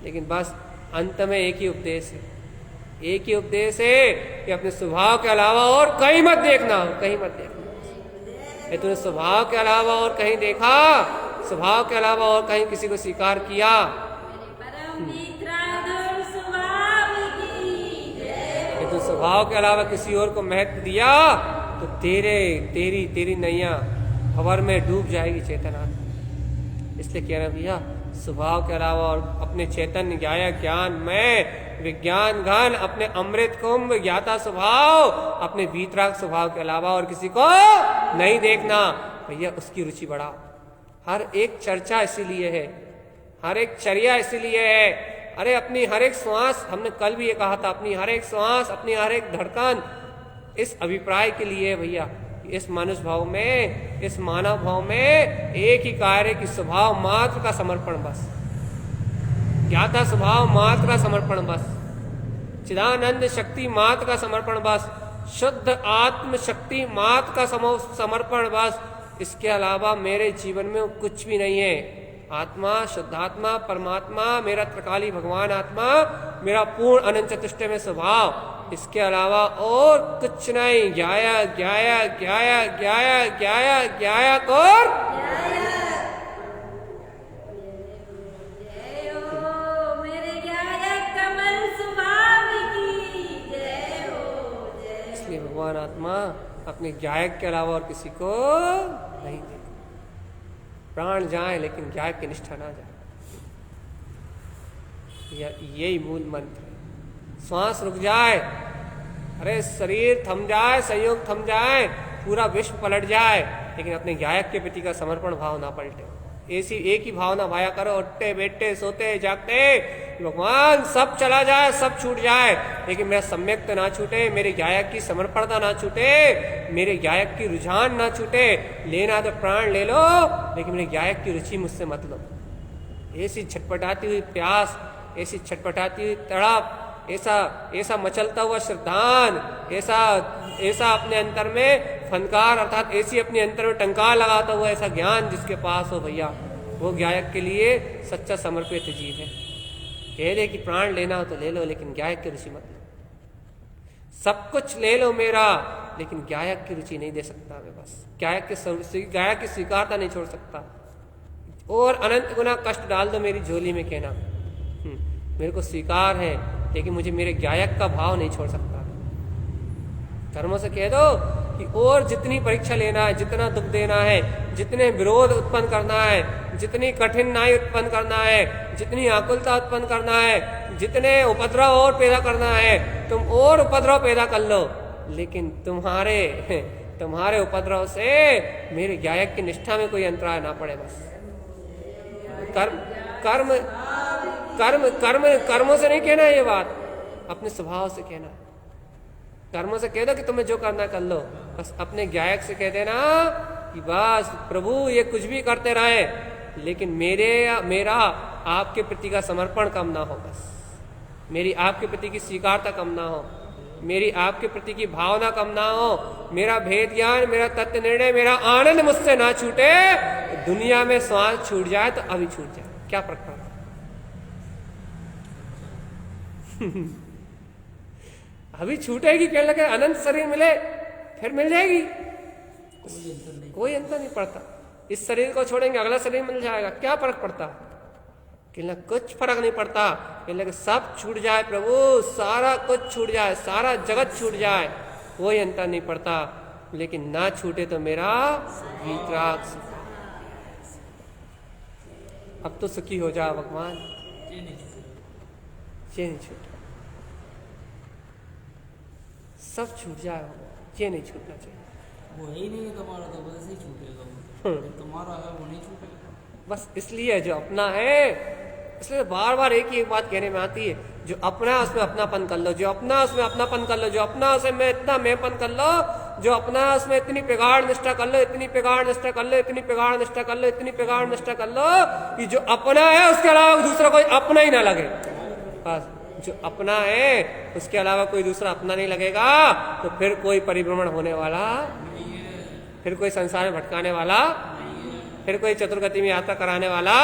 लेकिन बस अंत में एक ही उपदेश है, एक ही उपदेश है कि अपने स्वभाव के अलावा और कहीं मत देखना, कहीं मत देखना। ये तूने स्वभाव के अलावा और कहीं देखा, स्वभाव के अलावा और कहीं किसी को स्वीकार किया, ये तो स्वभाव के अलावा किसी और को महत्व दिया तो तेरी नैया भंवर में डूब जाएगी चेतना। इसलिए कह रहे भैया स्वभाव के अलावा और अपने चैतन्य ज्ञायक ज्ञान में विज्ञान घन, अपने अमृत कुंभ ज्ञाता स्वभाव, अपने वीतराग स्वभाव के अलावा और किसी को नहीं देखना भैया। उसकी रुचि बढ़ाओ। हर एक चर्चा इसीलिए है, हर एक चर्या इसीलिए है। अरे अपनी हर एक श्वास, हमने कल भी ये कहा था, अपनी हर एक श्वास, अपनी हर एक धड़कन इस अभिप्राय के लिए भैया, इस मनुष्य भाव में, इस मानव भाव में एक ही कार्य की स्वभाव मात्र का समर्पण बस, ज्ञाता स्वभाव मात्र का समर्पण बस, चिदानंद शक्ति मात्र का समर्पण बस, शुद्ध आत्म शक्ति मात्र का समर्पण बस। इसके अलावा मेरे जीवन में कुछ भी नहीं है। आत्मा, शुद्धात्मा, परमात्मा, मेरा त्रिकाली भगवान आत्मा, मेरा पूर्ण अनंत चतुष्टय में स्वभाव, इसके अलावा और कुछ नहीं। ज्ञाया ज्ञाया ज्ञाया ज्ञाया ज्ञाया ज्ञाया और इसलिए भगवान आत्मा अपने ज्ञायक के अलावा और किसी को नहीं दे। प्राण जाए लेकिन ज्ञायक की निष्ठा ना जाए, यही मूल मंत्र है। श्वास रुक जाए, अरे शरीर थम जाए, संयोग थम जाए, पूरा विश्व पलट जाए, लेकिन अपने ज्ञायक के प्रति का समर्पण भाव ना पलटे। ऐसी एक ही भावना भाया करो, उठते बैठते सोते जागते, भगवान सब चला जाए, सब छूट जाए, लेकिन मेरा सम्यक्ता ना छूटे, मेरे गायक की समर्पणता ना छूटे, मेरे गायक की रुझान ना छूटे। लेना तो प्राण ले लो, लेकिन मेरे गायक की रुचि मुझसे मत लो। ऐसी छटपटाती हुई प्यास, ऐसी छटपटाती हुई तड़प, ऐसा मचलता हुआ श्रद्धान, ऐसा अपने अंतर में फनकार अर्थात ऐसी अपने अंतर में टंकार लगाता हुआ ऐसा ज्ञान जिसके पास हो भैया, वो गायक के लिए सच्चा समर्पित जीव है। कह दे कि प्राण लेना हो तो ले लो, लेकिन गायक की रुचि मत लो। सब कुछ ले लो मेरा, लेकिन गायक की रुचि नहीं दे सकता मैं। बस गायक की स्वीकारता नहीं छोड़ सकता। और अनंत गुना कष्ट डाल दो मेरी झोली में, कहना मेरे को स्वीकार है, लेकिन मुझे मेरे गायक का भाव नहीं छोड़ सकता। धर्मों से कह दो कि और जितनी परीक्षा लेना है, जितना दुख देना है, जितने विरोध उत्पन्न करना है, जितनी कठिनाई उत्पन्न करना है, जितनी आकुलता उत्पन्न करना है, जितने उपद्रव और पैदा करना है, तुम और उपद्रव पैदा कर लो, लेकिन तुम्हारे उपद्रव से मेरे गायक की निष्ठा में कोई अंतराय ना पड़े। बस कर्मों से नहीं कहना ये बात, अपने स्वभाव से कहना। कर्मों से कह दो कि तुम्हें जो करना कर लो, बस अपने गायक से कह देना कि बस प्रभु ये कुछ भी करते रहे, लेकिन मेरा आपके प्रति का समर्पण कम ना हो। बस मेरी आपके प्रति की स्वीकारता कम ना हो, मेरी आपके प्रति की भावना कम ना हो, मेरा भेद ज्ञान, मेरा तत्व निर्णय, मेरा आनंद मुझसे ना छूटे। दुनिया में श्वास छूट जाए तो अभी छूट जाए, क्या फर्क पड़ता। अभी छूटेगी, कहने लगे अनंत शरीर मिले फिर मिल जाएगी, कोई अंतर नहीं पड़ता। इस शरीर को छोड़ेंगे अगला शरीर मिल जाएगा, क्या फर्क पड़ता। कहने कुछ फर्क नहीं पड़ता, कहने लगे सब छूट जाए प्रभु, सारा कुछ छूट जाए, सारा जगत छूट जाए, कोई अंतर नहीं पड़ता, लेकिन ना छूटे तो मेरा वीतराग। अब तो सुखी हो जा भगवान, ये नहीं छूटा, सब छूट जाए, ये नहीं छूटना चाहिए। वो ही नहीं है तुम्हारा, तो बस ही छूटेगा। तुम्हारा है वो नहीं छूटेगा। बस इसलिए जो अपना है, इसलिए बार बार एक ही बात कहने में आती है, जो अपना उसमें अपनापन कर लो, जो अपना उसमें अपनापन कर लो, जो अपना उसमें इतना मैंपन कर लो, जो अपना उसमें इतनी प्रगाढ़ निष्ठा कर लो, इतनी प्रगाढ़ निष्ठा कर लो, इतनी प्रगाढ़ निष्ठा कर लो, इतनी प्रगाढ़ निष्ठा कर लो कि जो अपना है उसके अलावा दूसरा कोई अपना ही ना लगे। बस जो अपना है उसके अलावा कोई दूसरा अपना नहीं लगेगा, तो फिर कोई परिभ्रमण होने वाला, फिर कोई संसार में भटकाने वाला, फिर कोई चतुर्गति में यात्रा कराने वाला।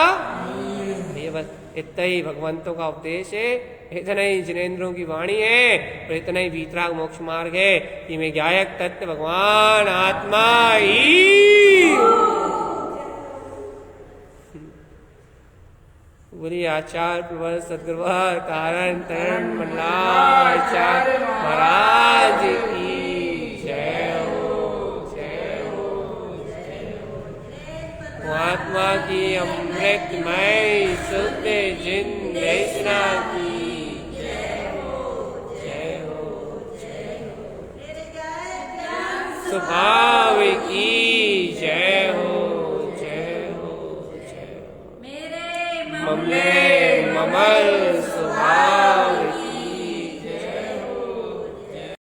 ये बस इतना ही भगवंतों का उपदेश है, इतना ही जिनेंद्रों की वाणी है, और इतना ही वीतराग मोक्ष मार्ग है कि मैं गायक तत्व भगवान आत्मा ही। बोलिए आचार्य प्रवर सदगुरु तारण तरण मंडलाचार्य महाराज की जय हो, जय हो, जय हो। आत्मा की अमृतमय शुद्ध जिंद रचना की जय हो, जय हो, जय हो। स्वभाव की जय हो, ममले ममल